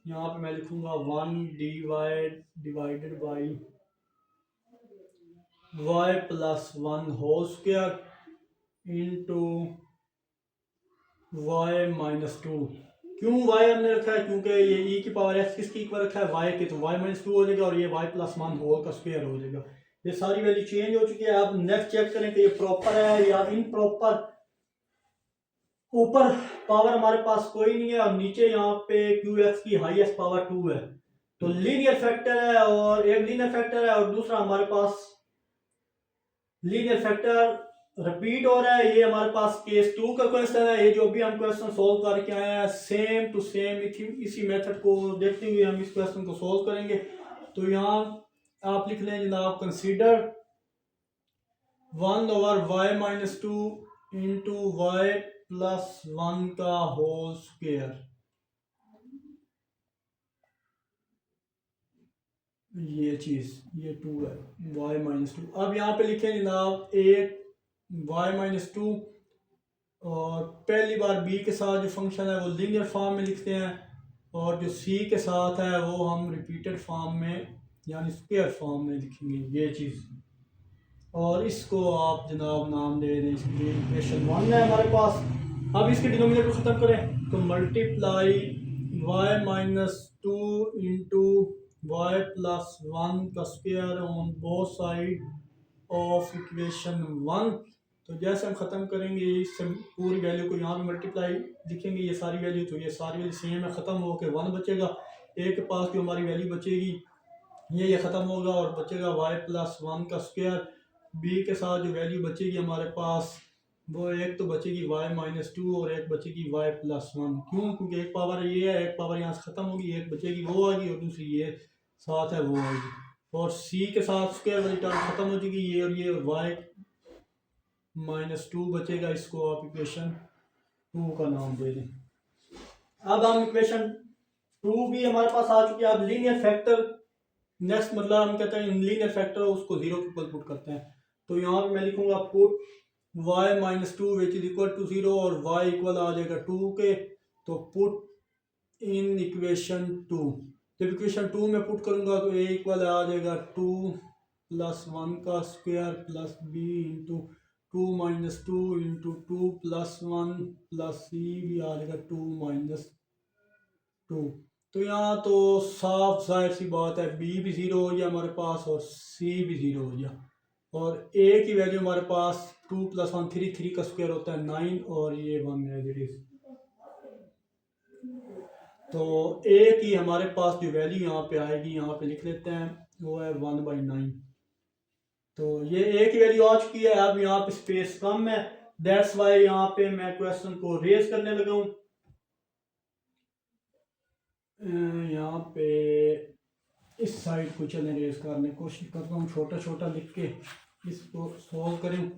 यहाँ पे मैं लिखूंगा 1 divided by y plus 1 whole square into y minus 2। क्यों y हमने रखा है, क्योंकि ये e की पावर x किसकी इक्वल रखा है, y के, तो y माइनस 2 हो जाएगा, और ये y प्लस 1 होल का स्क्वायर हो जाएगा। ये सारी वैल्यू चेंज हो चुकी है। अब नेक्स्ट चेक करें कि ये प्रॉपर है या इनप्रॉपर। ऊपर पावर हमारे पास कोई नहीं है, और नीचे यहाँ पे qx की हाईएस्ट पावर 2 है, तो लीनियर फैक्टर है, और एक लीनियर फैक्टर है और दूसरा हमारे पास लीनियर फैक्टर रिपीट हो रहा है। ये हमारे पास केस 2 का क्वेश्चन है। ये जो भी हम क्वेश्चन सोल्व करके आए हैं सेम टू सेम इसी मेथड को देखते हुए हम इस क्वेश्चन को सोल्व करेंगे। तो यहाँ आप लिख लें जनाब, consider 1 over y minus 2 into y plus 1 का होल स्क्वायर, ये चीज, ये 2 है, y माइनस 2। अब यहाँ पे लिखें जनाब 8 y माइनस 2, और पहली बार b के साथ जो फंक्शन है वो लीनियर फॉर्म में लिखते हैं, और जो c के साथ है वो हम रिपीटेड फॉर्म में यानी स्क्वायर फॉर्म में लिखेंगे, ये चीज़। और इसको आप जनाब नाम दे दें, इसके लिए इक्वेशन 1 है हमारे पास। अब इसके डिनोमिनेटर को ख़त्म करें, तो multiply y minus 2 into y plus 1 का square on both side of equation 1। तो जैसे हम ख़त्म करेंगे इस पूरी वैल्यू को यहाँ पे मल्टीप्लाई लिखेंगे, ये सारी वैल्यू, तो ये सारी वैल्यू सेम है, ख़त्म होकर 1 बचेगा। ए के पास जो हमारी वैल्यू बचेगी ये ख़त्म होगा, और बचेगा y प्लस 1 का स्क्वायर। बी के साथ जो वैल्यू बचेगी हमारे पास वो एक तो बचेगी y माइनस 2 और एक बचेगी y प्लस 1। क्यों? क्योंकि एक पावर ये है, एक पावर यहाँ से ख़त्म होगी, एक बचेगी वो आएगी और दूसरी ये साथ है वो आएगी, और c के साथ स्क्वायर वाली टर्म ख़त्म हो जाएगी, ये और y माइनस 2 बचेगा। इसको आप इक्वेशन टू का नाम दे दें। अब हम इक्वेशन टू भी हमारे पास आ चुकी है। अब लीनियर फैक्टर नेक्स्ट मतलब हम कहते हैं लीनियर फैक्टर उसको जीरो के इक्वल पुट करते हैं। तो यहाँ पे मैं लिखूंगा put y minus two which is equal to zero और y इक्वल आ जाएगा टू के। तो पुट इन इक्वेशन टू, जब इक्वेशन टू में पुट करूंगा तो a इक्वल आ जाएगा टू प्लस वन का square plus b into two minus two into two plus one plus c भी आ जाएगा टू माइनस टू। तो यहाँ तो साफ जाहिर सी बात है बी भी ज़ीरो हो गया हमारे पास और सी भी ज़ीरो हो गया और ए की वैल्यू हमारे पास two plus one three, three का स्क्वायर होता है नाइन और ये वन एज इट इज। तो ए की हमारे पास जो वैल्यू यहाँ पे आएगी यहाँ पे लिख लेते हैं वो है 1/9। तो ये ए की वैल्यू आ चुकी है। अब यहाँ पे स्पेस कम है, दैट्स वाई यहाँ पे मैं क्वेश्चन को रेज करने लगा हूँ। यहाँ पे इस साइड को चलें रेज करने की कोशिश करता हूँ, छोटा छोटा लिख के इसको सॉल्व करें।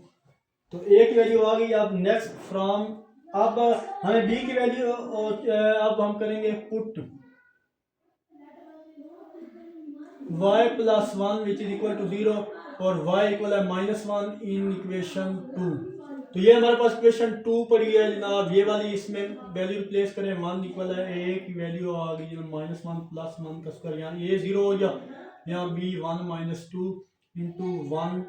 तो ए की वैल्यू आ गई। अब नेक्स्ट फ्रॉम अब हमें बी की वैल्यू अब हम करेंगे put y plus one which is equal to zero और y इक्वल है minus one in equation two. तो ये हमारे पास इक्वेशन टू पड़ी है जनाब, ये वाली इसमें वैल्यू रिप्लेस करें। वन इक्वल है ए की वैल्यू आ गई माइनस वन प्लस वन का स्क्वायर, यहाँ ए जीरो हो गया, यहाँ B one minus two into one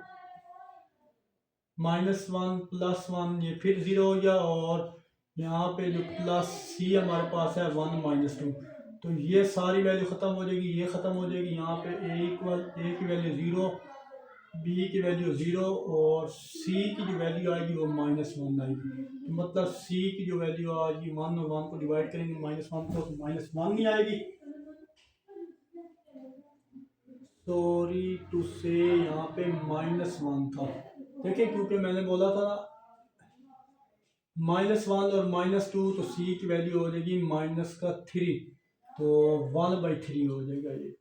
minus one plus one ये फिर जीरो हो गया और यहाँ पे जो प्लस सी हमारे पास है वन माइनस टू। तो ये सारी वैल्यू ख़त्म हो जाएगी, ये ख़त्म हो जाएगी। यहाँ पे ए की वैल्यू ज़ीरो, बी की वैल्यू ज़ीरो और सी की जो वैल्यू आएगी वो माइनस वन आएगी। तो मतलब सी की जो वैल्यू आएगी वन और वन को डिवाइड करेंगे माइनस वन को तो माइनस वन ही आएगी। सॉरी टू से यहाँ पे माइनस वन था, देखिए क्योंकि मैंने बोला था माइनस वन और माइनस टू, तो सी की वैल्यू हो जाएगी माइनस का थ्री, तो 1/3 हो जाएगा। ये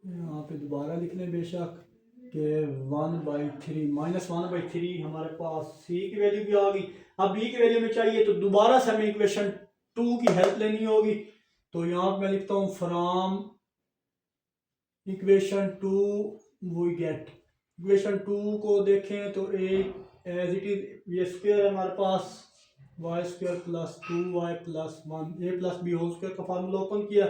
यहाँ पे दोबारा लिख लें बेशक कि 1/3 माइनस 1/3 हमारे पास सी की वैल्यू भी आ गई। अब बी की वैल्यू में चाहिए तो दोबारा से हमें इक्वेशन टू की हेल्प लेनी होगी। तो यहाँ पे मैं लिखता हूँ from equation two we get, equation two को देखें तो ए एज इट इज ये स्क्वायर है हमारे पास y square plus two y plus one, a plus B whole square का फार्मूला ओपन किया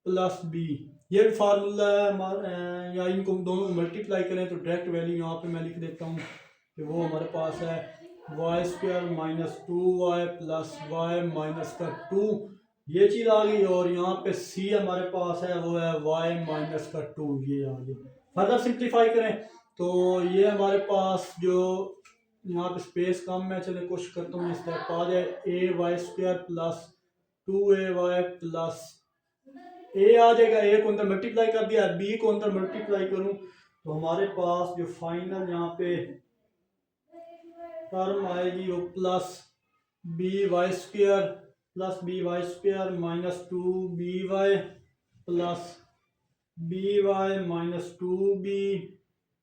प्लस बी, ये भी फार्मूला है हमारा। या इनको दोनों को मल्टीप्लाई करें तो डायरेक्ट वैल्यू यहाँ पे मैं लिख देता हूँ कि वो हमारे पास है y square minus two y plus y minus का टू, ये चीज़ आ गई। और यहाँ पे सी हमारे पास है वो है वाई माइनस का टू, ये आ गई। फर्दर सिंप्लीफाई करें तो ये हमारे पास जो यहाँ पे स्पेस कम है, चले कोशिश करता हूँ इस तरह आ जाए ए Y square plus to A Y plus ए आ जाएगा, ए को अंदर मल्टीप्लाई कर दिया, बी को अंदर मल्टीप्लाई करूं तो हमारे पास जो फाइनल यहाँ पे टर्म आएगी वो plus B Y square minus two B Y plus B Y minus two B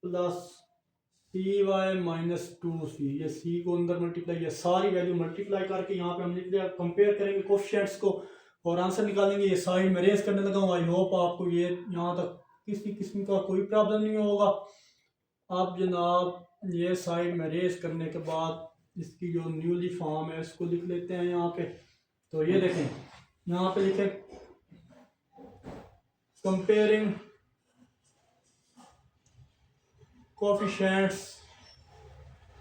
plus C Y minus two C, ये सी को अंदर मल्टीप्लाई, ये सारी वैल्यू मल्टीप्लाई करके यहाँ पे हम लिख दिया, कंपेयर करेंगे कोफिशिएंट्स को और आंसर निकालेंगे। ये साइड में रेस करने लगा हूँ। आई होप आपको ये यहाँ तक किसी किस्म का कोई प्रॉब्लम नहीं होगा। अब जनाब ये साइड में रेस करने के बाद इसकी जो न्यूली फॉर्म है इसको लिख लेते हैं यहाँ पे। तो ये देखें यहाँ पे लिखे comparing coefficients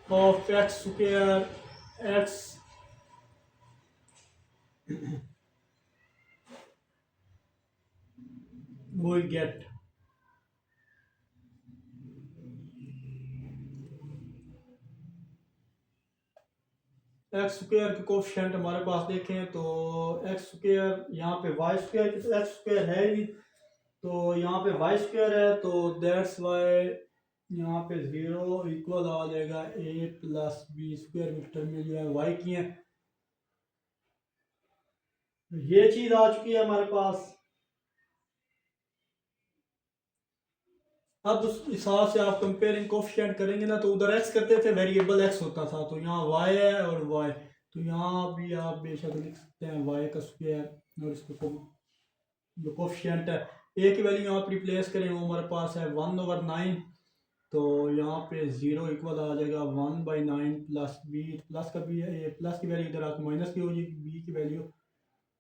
of x square x we get x square के कोफिशिएंट हमारे पास देखें तो एक्स स्क्वायर यहाँ पे वाई स्क्वायर की तो एक्स स्क्वायर है ही, तो यहाँ पे वाई स्क्वायर है तो दैट्स वाई यहाँ पे जीरो इक्वल आ जाएगा ए प्लस बी स्क्वायर मीटर में जो है वाई की है। ये चीज आ चुकी है हमारे पास। अब उस हिसाब से आप कंपेयरिंग कोफिशिएंट करेंगे ना, तो उधर x करते थे, वेरिएबल x होता था, तो यहाँ y है और y, तो यहाँ भी आप बेशक लिख सकते हैं y का स्क्वायर और इसको जो कोफिशिएंट है a की वैल्यू यहाँ पर रिप्लेस करें, वो हमारे पास है 1/9, तो यहाँ पे 0 इक्वल आ जाएगा 1/9 प्लस b, प्लस का b है, ये प्लस की वैल्यू इधर आकर माइनस की हो जाएगी, b की वैल्यू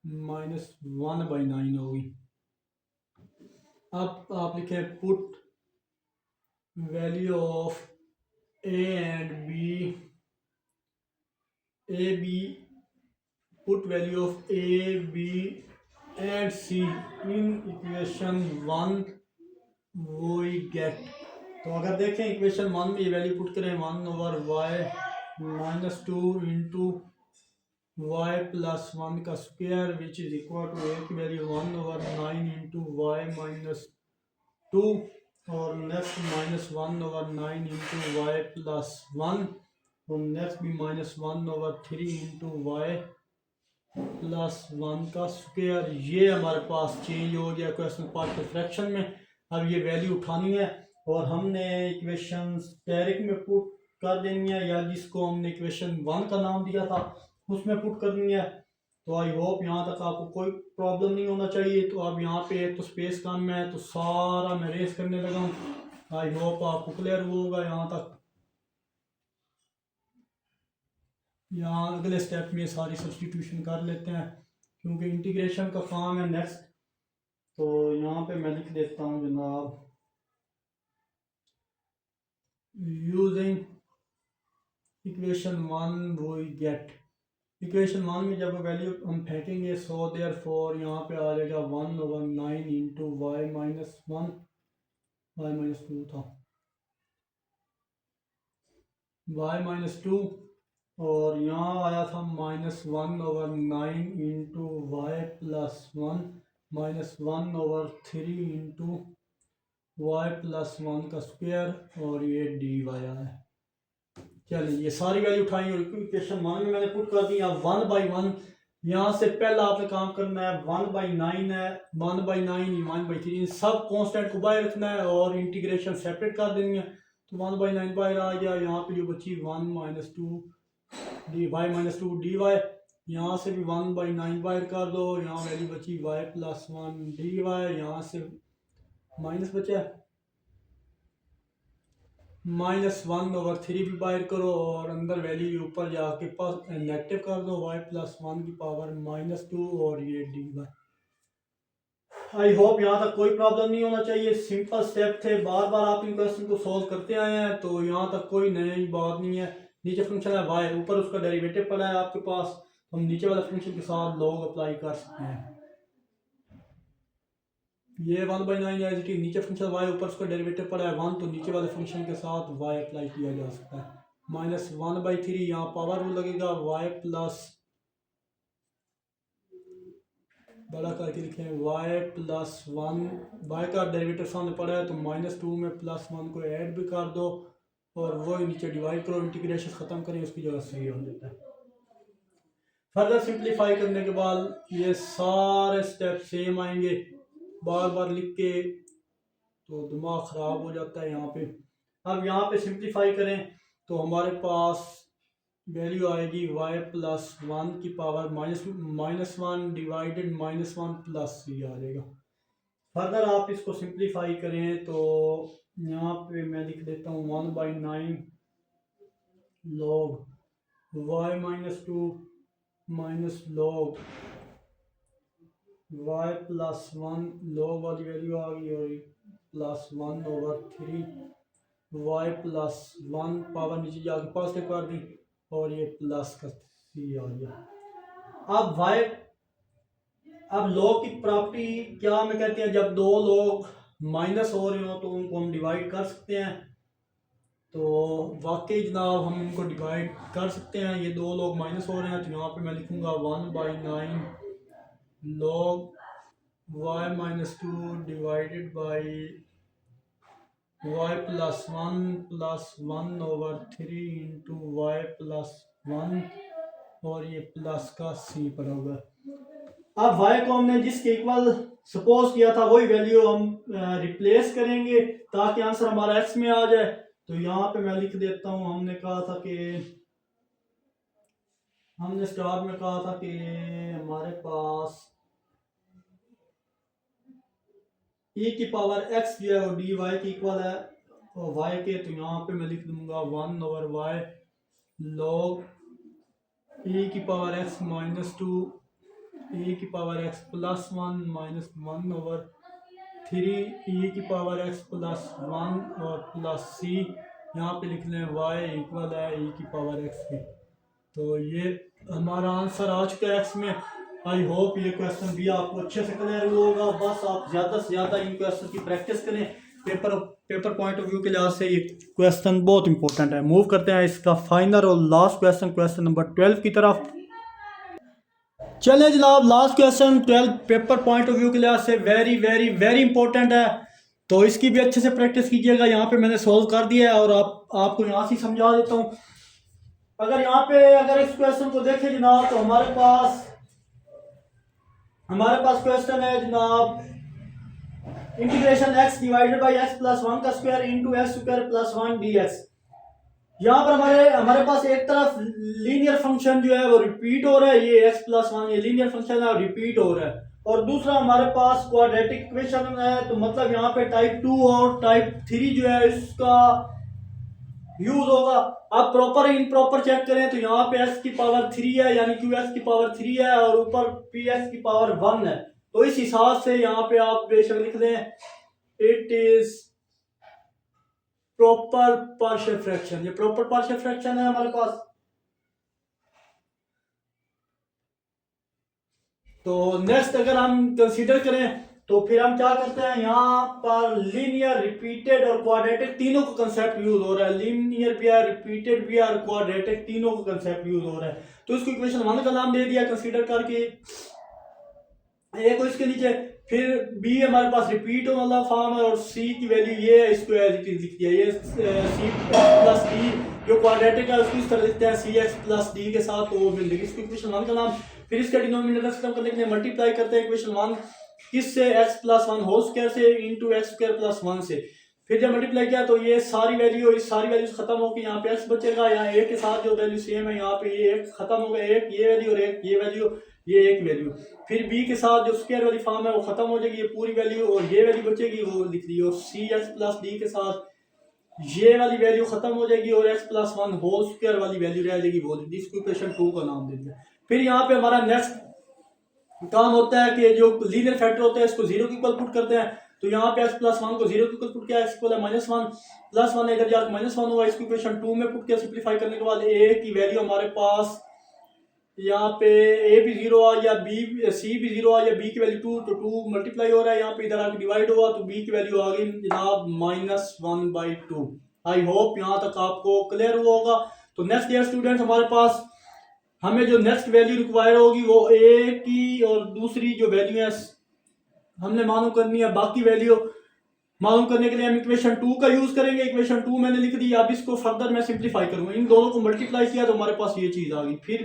-1/9 होगी। अब आप लिखे put value of a and b, put value of a b and c in equation 1 we get. तो अगर देखें इक्वेशन 1 में ये वैल्यू पुट करें 1/y -2 इंटू y प्लस 1 का square which is equal to a की वैल्यू 1/9 इंटू y -2 और next -1/9 into y plus 1 और नेक्स्ट भी -1/3 इंटू y प्लस 1 का स्क्वायर। ये हमारे पास चेंज हो गया क्वेश्चन पार्ट के फ्रैक्शन में। अब ये वैल्यू उठानी है और हमने इक्वेशन डायरेक्ट में पुट कर देनी है, या जिसको हमने इक्वेशन 1 का नाम दिया था उसमें पुट करनी है। तो आई होप यहाँ तक आपको कोई प्रॉब्लम नहीं होना चाहिए। तो अब यहाँ पे एक तो स्पेस कम है तो सारा मैं रेस करने लगा हूँ। आई होप आपको क्लियर होगा यहाँ तक। यहाँ अगले स्टेप में सारी सब्स्टिट्यूशन कर लेते हैं क्योंकि इंटीग्रेशन का काम है नेक्स्ट। तो यहाँ पे मैं लिख देता हूँ जनाब, using equation 1 we get. Equation 1 में जब वैल्यू हम फेंकेंगे सो देयरफॉर यहाँ पे आ जाएगा 1/9 इंटू y -2 था y-2 और यहाँ आया था -1/9 into y plus 1 -1/3 into y plus 1 का स्क्वायर और ये dy आया है। चलिए ये सारी वैल्यू उठाई और इक्वेशन 1 में मैंने पुट कर दिया 1/1। यहाँ से पहला आपने काम करना है 1/9 है, 1/9 1/3 इन सब कांस्टेंट को बाहर रखना है और इंटीग्रेशन सेपरेट कर देनी है। तो 1/9 बाहर आ गया, यहाँ पे जो बची 1 -2 y-2 dy, यहाँ से भी 1/9 बाहर कर दो, यहाँ वैल्यू बची y प्लस 1 dy, यहाँ से माइनस बचा -1/3 भी बाहर करो और अंदर वैल्यू ऊपर जाके पास नेगेटिव कर दो, y प्लस 1 की पावर -2 और ये dy। आई होप यहाँ तक कोई प्रॉब्लम नहीं होना चाहिए। सिंपल स्टेप थे, बार बार आप इन क्वेश्चन को सॉल्व करते आए हैं, तो यहाँ तक कोई नई बात नहीं है। नीचे फंक्शन है y, ऊपर उसका डेरिवेटिव पड़ा है आपके पास, हम नीचे वाले फंक्शन के साथ लॉग अप्लाई कर सकते हैं। ये 1/9 एज इट इज, नीचे फंक्शन y ऊपर उसका डेरिवेटिव पड़ा है 1, तो नीचे वाले फंक्शन के साथ y अप्लाई किया जा सकता है। -1/3 यहाँ पावर रूल लगेगा, y प्लस बड़ा करके लिखें y प्लस 1, y का डेरिवेटिव सामने पड़ा है तो -2 में +1 को ऐड भी कर दो और वो नीचे डिवाइड करो, इंटीग्रेशन ख़त्म करें उसकी जगह सही हो जाता है। फर्दर सिंप्लीफाई करने के बाद ये सारे स्टेप सेम आएंगे, बार बार लिख के तो दिमाग ख़राब हो जाता है यहाँ पे। अब यहाँ पे सिंप्लीफाई करें तो हमारे पास वैल्यू आएगी y प्लस 1 की पावर -1 डिवाइडेड -1 प्लस c आ जाएगा। फर्दर आप इसको सिंप्लीफाई करें तो यहाँ पे मैं लिख देता हूँ 1/9 log y-2 minus log y plus 1 log वाली वैल्यू आ गई और +1/3 y प्लस 1 पावर नीचे जाके पॉजिटिव कर दी और ये प्लस का c आ गया। अब log की प्रॉपर्टी क्या में कहते हैं, जब दो लोग माइनस हो रहे हो तो उनको हम डिवाइड कर सकते हैं। तो वाकई जनाब हम इनको डिवाइड कर सकते हैं। ये दो लोग माइनस हो रहे हैं तो यहाँ पे मैं लिखूंगा 1/9 log y-2 divided by y plus 1 plus 1/3 into y plus 1 और ये प्लस का c पड़ा होगा। अब y को हमने जिसके इक्वल सपोज किया था वही वैल्यू हम रिप्लेस करेंगे ताकि आंसर हमारा एक्स में आ जाए। तो यहाँ पे मैं लिख देता हूँ, हमने कहा था कि हमने स्टार्ट में कहा था कि हमारे पास e की पावर x जो है वो डी वाई की इक्वल है और y के, तो यहाँ पे मैं लिख दूंगा 1/y log e की पावर x माइनस 2 e की power x plus 1 minus 1/3 e की पावर x प्लस 1 और प्लस c, यहाँ पे लिख लें y इक्वल है e की पावर x की। तो ये हमारा आंसर आ चुका है एक्स में। आई होप ये क्वेश्चन भी आपको अच्छे से क्लियर होगा। बस आप ज़्यादा से ज़्यादा इन क्वेश्चन की प्रैक्टिस करें। पेपर पॉइंट ऑफ व्यू के लिहाज से ये क्वेश्चन बहुत इंपॉर्टेंट है। मूव करते हैं इसका फाइनल और लास्ट क्वेश्चन, क्वेश्चन नंबर 12 की तरफ। चलें जनाब, last question 12 paper point of view के लिहाज से वेरी वेरी वेरी इंपॉर्टेंट है, तो इसकी भी अच्छे से प्रैक्टिस कीजिएगा। यहाँ पे मैंने सोल्व कर दिया है और आपको यहाँ से समझा देता हूँ। अगर यहाँ पे अगर इस क्वेश्चन को देखें जनाब, तो हमारे पास क्वेश्चन है जनाब, integration x divided by x plus 1 का square into x square plus 1 dx। यहाँ पर हमारे पास एक तरफ लीनियर फंक्शन जो है वो रिपीट हो रहा है, ये x प्लस 1 ये लीनियर फंक्शन है और रिपीट हो रहा है, और दूसरा हमारे पास क्वाड्रेटिक इक्वेशन है। तो मतलब यहाँ पे टाइप 2 और टाइप 3 जो है इसका यूज होगा। अब प्रॉपर इनप्रॉपर चेक करें तो यहाँ पे x की पावर 3 है यानी कि x की पावर 3 है और ऊपर px की पावर 1 है। तो इस हिसाब से यहाँ पे आप बेशक लिख दें it is proper partial fraction. ये प्रॉपर पार्शियल फ्रैक्शन है हमारे पास। तो नेक्स्ट अगर हम कंसीडर करें तो फिर हम क्या करते हैं, यहाँ पर लीनियर रिपीटेड और क्वाड्रेटिक तीनों का कंसेप्ट यूज हो रहा है। लीनियर भी है, रिपीटेड भी है और क्वाड्रेटिक तीनों का कंसेप्ट यूज हो रहा है। तो इसको इक्वेशन 1 का नाम दे दिया कंसीडर करके, ए को इसके नीचे, फिर बी हमारे पास रिपीट वाला फॉर्म है और सी की वैल्यू ये है, इसको एज इट इज लिख दिया। ये सी प्लस डी जो क्वाड्रेटिक है उसको इस तरह लिखते हैं सी एक्स प्लस डी के साथ, तो वो मिल जाएगी इसको इक्वेशन 1 का नाम। फिर इसका डिनोमिनेटर खत्म करने के लिए मल्टीप्लाई करते हैं इक्वेशन 1 किससे, x प्लस 1 होल स्क्वायर से इंटू एक्स स्क्वायर प्लस 1 से। फिर जब मल्टीप्लाई किया तो ये सारी वैल्यू, इस सारी वैल्यूज खत्म होकर यहाँ पे x बचेगा, यहाँ a के साथ जो वैल्यू सेम है यहाँ पे ये एक खत्म हो गया, एक ये वैल्यू और एक ये वैल्यू, ये एक वैल्यू। फिर b के साथ जो स्क्वायर वाली फॉर्म है वो खत्म हो जाएगी, ये पूरी वैल्यू और ये वैल्यू बचेगी वो लिख ली, और सी एक्स प्लस डी के साथ ये वाली वैल्यू खत्म हो जाएगी और x प्लस 1 होल स्क्वायर वाली वैल्यू रह जाएगी, वो इसको इक्वेशन 2 का नाम दे दिया। फिर यहाँ पे हमारा नेक्स्ट काम होता है कि जो लीनियर फैक्टर होता है इसको जीरो की इक्वल पुट करते हैं। तो यहाँ पे x प्लस 1 को जीरो की इक्वल पुट किया, x इक्वल है माइनस 1 प्लस 1 इधर जाकर माइनस 1 हुआ, इसको इक्वेशन 2 में पुट किया। सिंप्लीफाई करने के बाद a की वैल्यू हमारे पास यहाँ पे a भी जीरो आ या b c भी जीरो आ या b की वैल्यू 2, तो 2 मल्टीप्लाई हो रहा है, यहाँ पे इधर आके डिवाइड हुआ तो b की वैल्यू आ गई जनाब -1/2। आई होप यहाँ तक आपको क्लियर हुआ होगा। तो नेक्स्ट ईयर स्टूडेंट हमारे पास हमें जो नेक्स्ट वैल्यू रिक्वायर होगी वो ए की और दूसरी जो वैल्यू है हमने मालूम करनी है। बाकी वैल्यू मालूम करने के लिए हम इक्वेशन 2 का यूज करेंगे। इक्वेशन 2 मैंने लिख दी, अब इसको फर्दर मैं सिंप्लीफाई करूंगा। इन दोनों को मल्टीप्लाई किया तो हमारे पास ये चीज आ गई। फिर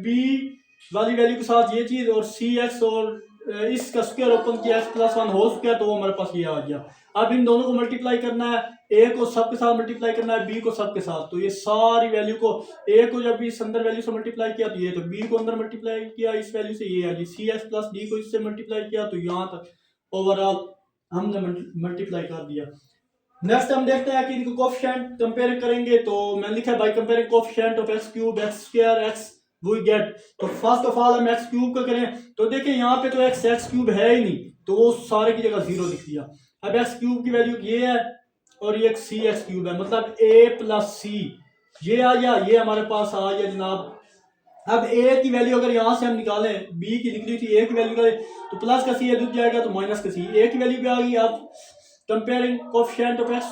बी वाली वैल्यू के साथ ये चीज और सी एक्स और इसका स्क्वायर ओपन किया x प्लस 1 होल स्क्वायर, तो वो हमारे पास ये आ गया। अब इन दोनों को मल्टीप्लाई करना है, a को सब के साथ मल्टीप्लाई करना है, b को सब के साथ। तो ये सारी वैल्यू को a को जब इस अंदर वैल्यू से मल्टीप्लाई किया तो ये, तो b को अंदर मल्टीप्लाई किया इस वैल्यू से, ये आ गई। सी एक्स प्लस डी को इससे मल्टीप्लाई किया तो यहाँ तक ओवरऑल हमने मल्टीप्लाई कर दिया। नेक्स्ट हम देखते हैं कि इनको कोएफिशिएंट कंपेयर करेंगे। तो मैंने लिखा है by comparing coefficient of x cube x square x we get. तो फर्स्ट ऑफ ऑल हम x क्यूब का करें तो देखिए यहाँ पे तो x क्यूब है ही नहीं, तो वो सारे की जगह जीरो लिख दिया। अब x क्यूब की वैल्यू ये है और ये सी एक्स क्यूब है, मतलब a प्लस सी ये आ गया, ये हमारे पास आ गया जनाब। अब a की वैल्यू अगर यहाँ से हम निकालें, b की निकली थी a की वैल्यू करें तो प्लस का सी इधर जाएगा तो माइनस का सी, a की वैल्यू भी आ गई। अब comparing coefficient of x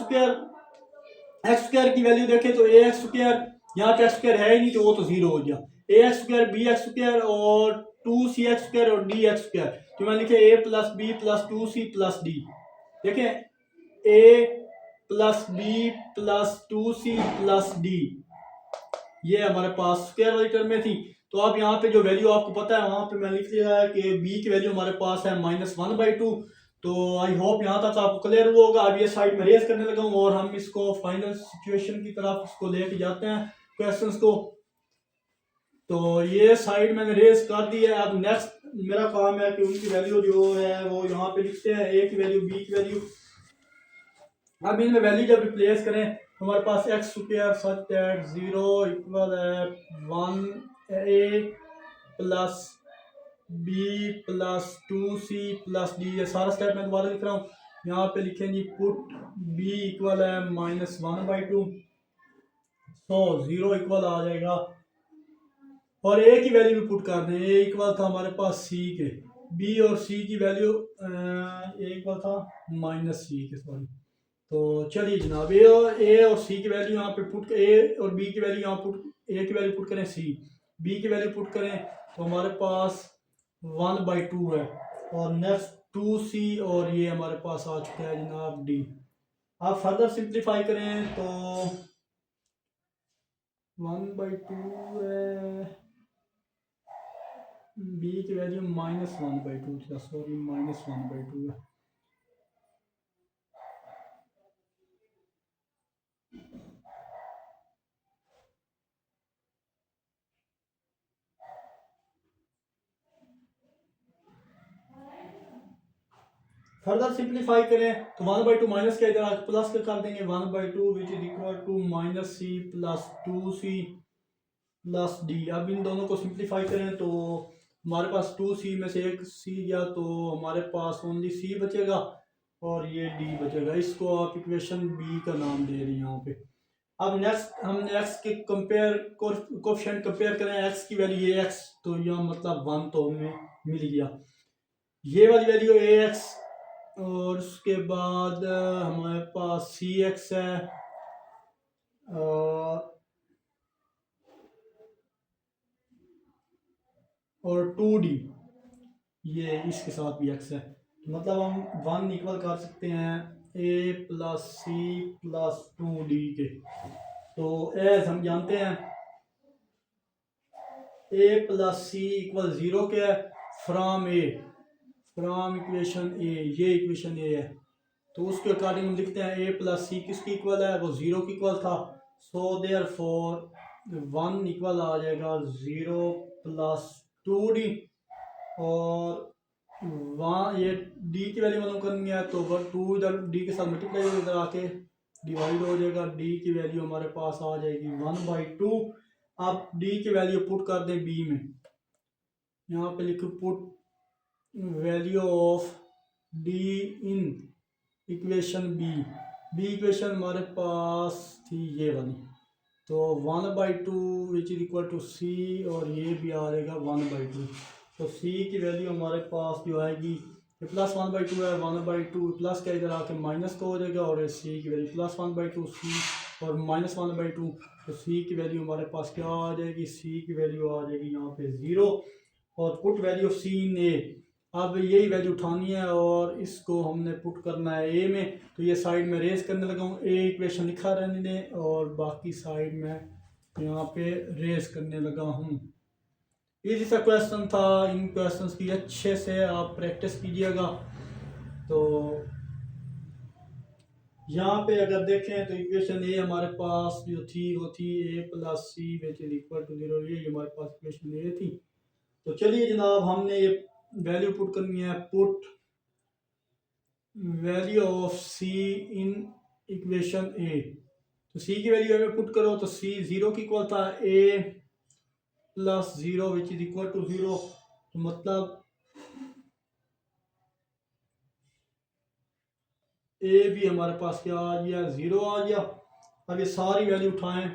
square की वैल्यू देखें तो ए एक्स स्क्वायर, यहाँ पे एक्स स्क्वायर है ही नहीं तो वो तो जीरो हो गया। A x square b x square और 2c एक्स स्क्वायर और डी एक्स स्क्वायर, तो मैं लिखे a plus B plus 2c plus d. देखें a plus B plus 2c plus d, ये हमारे पास स्क्वायर वाली टर्म में थी। तो अब यहाँ पे जो वैल्यू आपको पता है वहाँ पे मैं लिख लिया है कि बी की वैल्यू हमारे पास है -1/2। तो आई होप यहाँ तक आपको क्लियर हुआ होगा। अब ये साइड में रेस करने लगा हूँ और हम इसको फाइनल सिचुएशन की तरफ इसको लेके जाते हैं क्वेश्चंस को। तो ये साइड मैंने रेस कर दी है। अब नेक्स्ट मेरा काम है कि उनकी वैल्यू जो है वो यहाँ पे लिखते हैं, ए की वैल्यू, बी की वैल्यू। अब इनमें वैल्यू जब रिप्लेस करें तो हमारे पास x square such that 0 equal है 1a plus B plus 2c plus d. ये सारा स्टेप मैं दोबारा लिख रहा हूँ। यहाँ पे लिखेंगे पुट b इक्वल है -1/2। सो 0 इक्वल आ जाएगा और ए की वैल्यू भी पुट कर दें। ए इक्वल था हमारे पास सी के, बी और सी की वैल्यू ए इक्वल था -c के, सॉरी। तो चलिए जनाब ए और सी की वैल्यू यहाँ पे पुट, ए और बी की वैल्यू यहाँ पुट, ए की वैल्यू पुट करें, सी बी की वैल्यू पुट करें तो हमारे पास 1/2 है और नेक्स्ट 2c और ये हमारे पास आ चुका है जनाब डी। आप फर्दर सिंप्लीफाई करें तो 1/2 है, बी की वैल्यू -1/2 था, सॉरी -1/2 है। फर्दर सिंप्लीफाई करें तो 1/2 माइनस के इधर आके प्लस कर देंगे, 1/2 which is equal to -c plus 2c plus D. अब इन दोनों को सिंप्लीफाई करें तो हमारे पास 2c में से एक c गया तो हमारे पास ओनली c बचेगा और ये d बचेगा। इसको आप इक्वेशन b का नाम दे रही हैं यहाँ पे। अब नेक्स्ट हम x के कंपेयर कोएफिशिएंट कंपेयर करें, x की वैल्यू ये x तो यहाँ मतलब 1 तो हमें मिल गया, ये वाली वैल्यू ax और उसके बाद हमारे पास cx है और 2d, ये इसके साथ भी x है। मतलब हम 1 इक्वल कर सकते हैं a plus c plus 2d के। तो एज हम जानते हैं a प्लस c इक्वल 0 के है from a, from equation a, ये इक्वेशन a है। तो उसके अकॉर्डिंग हम लिखते हैं a प्लस c किसकी इक्वल है, वो 0 की इक्वल था। सो देयरफॉर 1 इक्वल आ जाएगा 0 प्लस 2d और वहाँ ये d की वैल्यू मालूम करनी है तो 2 इधर d के साथ मल्टीप्लाई हो इधर आके डिवाइड हो जाएगा। d की वैल्यू हमारे पास आ जाएगी 1/2। अब d की वैल्यू पुट कर दें b में, यहाँ पे लिखो put value of d in equation b equation हमारे पास थी ये वाली, तो 1/2 which is equal to c और ये भी आ जाएगा 1/2। तो c की वैल्यू हमारे पास जो आएगी प्लस 1/2 है, 1/2 प्लस का इधर आके माइनस का हो जाएगा और c की वैल्यू प्लस 1/2 c और -1/2। तो c की वैल्यू हमारे पास क्या आ जाएगी, c की वैल्यू आ जाएगी यहाँ पे 0 और put value of c in a। अब यही वैल्यू उठानी है और इसको हमने पुट करना है ए में। तो ये साइड में रेस करने लगा हूँ, ए इक्वेशन लिखा रहने दें और बाकी साइड में यहाँ पे रेस करने लगा हूँ। इजी सा क्वेश्चन था, इन क्वेश्चंस की अच्छे से आप प्रैक्टिस कीजिएगा। तो यहाँ पे अगर देखें तो इक्वेशन ए हमारे पास जो थी वो थी a plus C which is equal to 0, ये हमारे पास इक्वेशन ए थी। तो चलिए जनाब हमने ये वैल्यू पुट करनी है, put value of c in equation a। तो c की वैल्यू अगर पुट करो तो c 0 की इक्वल था, a plus 0 which is equal to 0। तो मतलब a भी हमारे पास क्या आ गया, 0 आ गया। अब ये सारी वैल्यू उठाएं,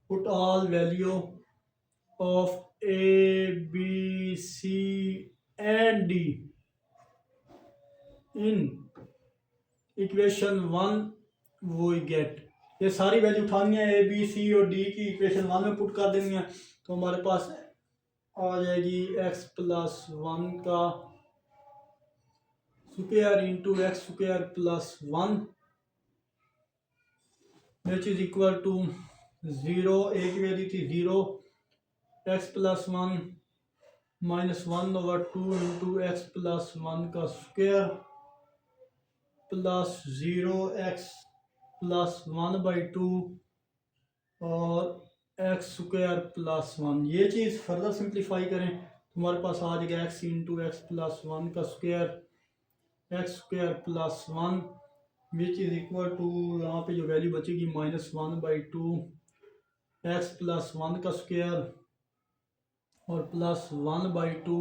put all value of a b c and d in equation 1 वो गेट। ये सारी वैल्यू उठानी है, ए बी सी और डी की इक्वेशन 1 में पुट कर देनी है। तो हमारे पास आ जाएगी x प्लस 1 का square into x square plus 1 which is equal to 0। A की वैल्यू थी 0 x plus one minus one over two into x plus one का square plus zero x plus one by two और x square plus one. ये चीज़ further simplify करें तो हमारे पास आ जाएगा x into x plus one का square x square plus one which is equal to, यहाँ पे जो वैल्यू बचेगी minus one by two x plus one का स्क्वायर और plus one by two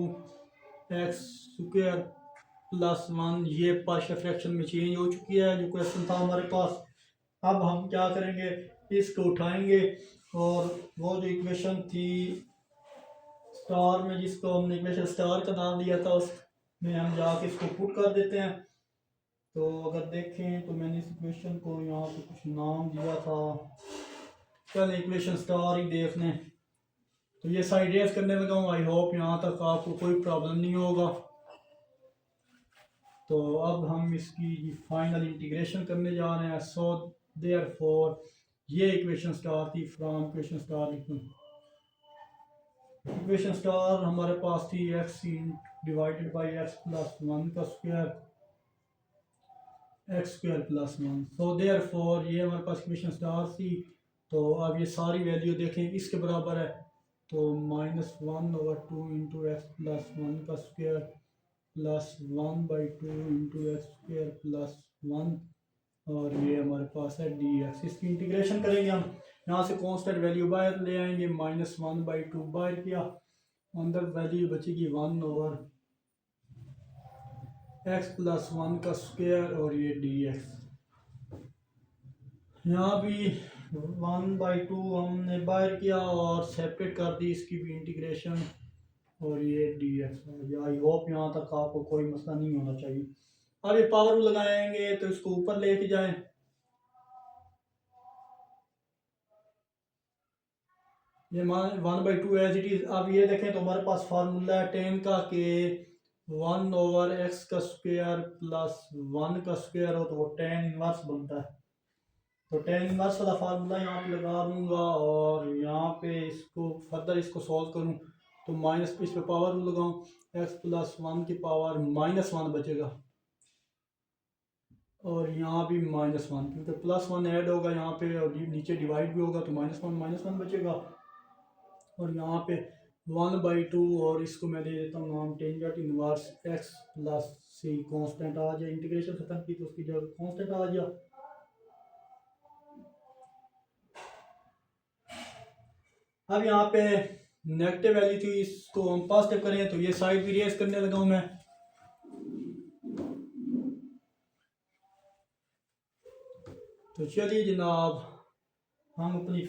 x square plus one. ये partial fraction में change हो चुकी है जो क्वेश्चन था हमारे पास। अब हम क्या करेंगे, इसको उठाएंगे और वो जो इक्वेशन थी स्टार में, जिसको हमने इक्वेशन स्टार का नाम दिया था, उसमें हम जाके इसको पुट कर देते हैं। तो अगर देखें तो मैंने इस इक्वेशन को यहाँ पे कुछ नाम दिया था, पहले इक्वेशन स्टार ही देख लें। तो ये साइड रेस करने लगा हूँ। आई होप यहाँ तक आपको कोई प्रॉब्लम नहीं होगा। तो अब हम इसकी फाइनल इंटीग्रेशन करने जा रहे हैं। सो देयरफॉर ये इक्वेशन स्टार थी, फ्रॉम इक्वेशन स्टार लिखूँ। इक्वेशन स्टार हमारे पास थी x divided by x plus one का square x square plus one. So therefore ये हमारे पास इक्वेशन स्टार थी। तो अब ये सारी वैल्यू देखें किसके बराबर है, तो minus one over two into x plus one का square plus one by two into x square plus one और ये हमारे पास है डी एक्स। इसकी इंटीग्रेशन करेंगे हम, यहाँ से कांस्टेंट वैल्यू बाहर ले आएंगे, माइनस वन बाई टू बाहर किया, अंदर वैल्यू बचेगी one over x plus one का स्क्वायर और ये डी एक्स। यहाँ भी वन बाई टू हमने बाहर किया और सेपरेट कर दी इसकी भी इंटीग्रेशन और ये डी एक्स। आई होप यहाँ तक आपको कोई मसला नहीं होना चाहिए। अब ये पावर लगाएंगे तो इसको ऊपर लेके जाएं। ये one by two as it is. अब ये देखें तो हमारे पास फार्मूला है टेन का कि वन ओवर एक्स का स्क्वायर प्लस वन का स्क्वायर हो तो वो टेन इनवर्स बनता है। तो टेन इनवर्स वाला फार्मूला यहाँ पे लगा दूंगा और यहाँ पे इसको फर्दर इसको सॉल्व करूँ तो माइनस इस पे पावर लगाऊँ एक्स प्लस वन की पावर माइनस वन बचेगा और यहाँ भी माइनस वन, क्योंकि प्लस वन ऐड होगा यहाँ पे और नीचे डिवाइड भी होगा तो माइनस वन बचेगा और यहाँ पे वन बाई टू और इसको मैं दे देता हूँ नाम टेंजेंट इनवर्स एक्स प्लस सी। कांस्टेंट आ जाए, इंटीग्रेशन खत्म की तो उसकी जगह कांस्टेंट आ जाए। अब यहाँ पे नेगेटिव वैल्यू थी, इसको हम पॉजिटिव करें तो ये साइड भी रेस करने लगा हूँ मैं। तो चलिए जनाब हम अपनी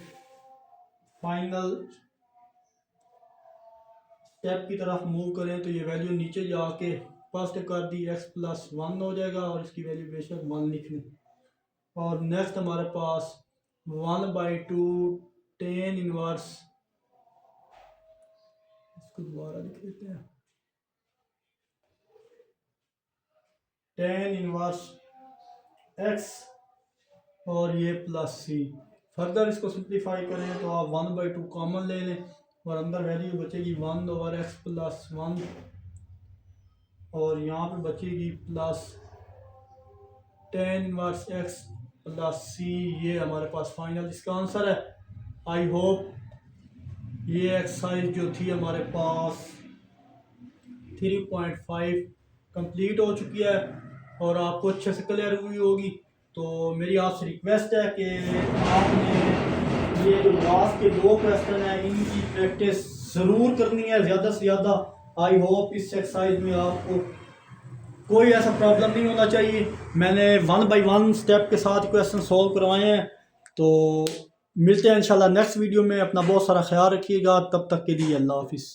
फाइनल स्टेप की तरफ मूव करें। तो ये वैल्यू नीचे जाके पॉजिटिव कर दी, एक्स प्लस वन हो जाएगा और इसकी वैल्यू बेशक वन लिख लें। और नेक्स्ट हमारे पास one by two tan inverse, इसको दोबारा लिख लेते हैं, टेन इनवर्स एक्स और ये प्लस सी। फर्दर इसको सिंप्लीफाई करें तो आप वन बाई टू कॉमन ले लें और अंदर वैल्यू बचेगी one over x plus one और यहाँ पे बचेगी plus tan inverse x plus c. ये हमारे पास फाइनल इसका आंसर है। आई होप ये एक्सरसाइज जो थी हमारे पास 3.5 कंप्लीट हो चुकी है और आपको अच्छे से क्लियर हुई होगी। तो मेरी आपसे रिक्वेस्ट है कि आपने ये जो लास्ट के दो क्वेश्चन हैं इनकी प्रैक्टिस ज़रूर करनी है ज़्यादा से ज़्यादा। आई होप इस एक्सरसाइज में आपको कोई ऐसा प्रॉब्लम नहीं होना चाहिए। मैंने वन बाय वन स्टेप के साथ क्वेश्चन सॉल्व करवाए हैं। तो मिलते हैं इंशाल्लाह नेक्स्ट वीडियो में। अपना बहुत सारा ख्याल रखिएगा, तब तक के लिए अल्लाह हाफिज़।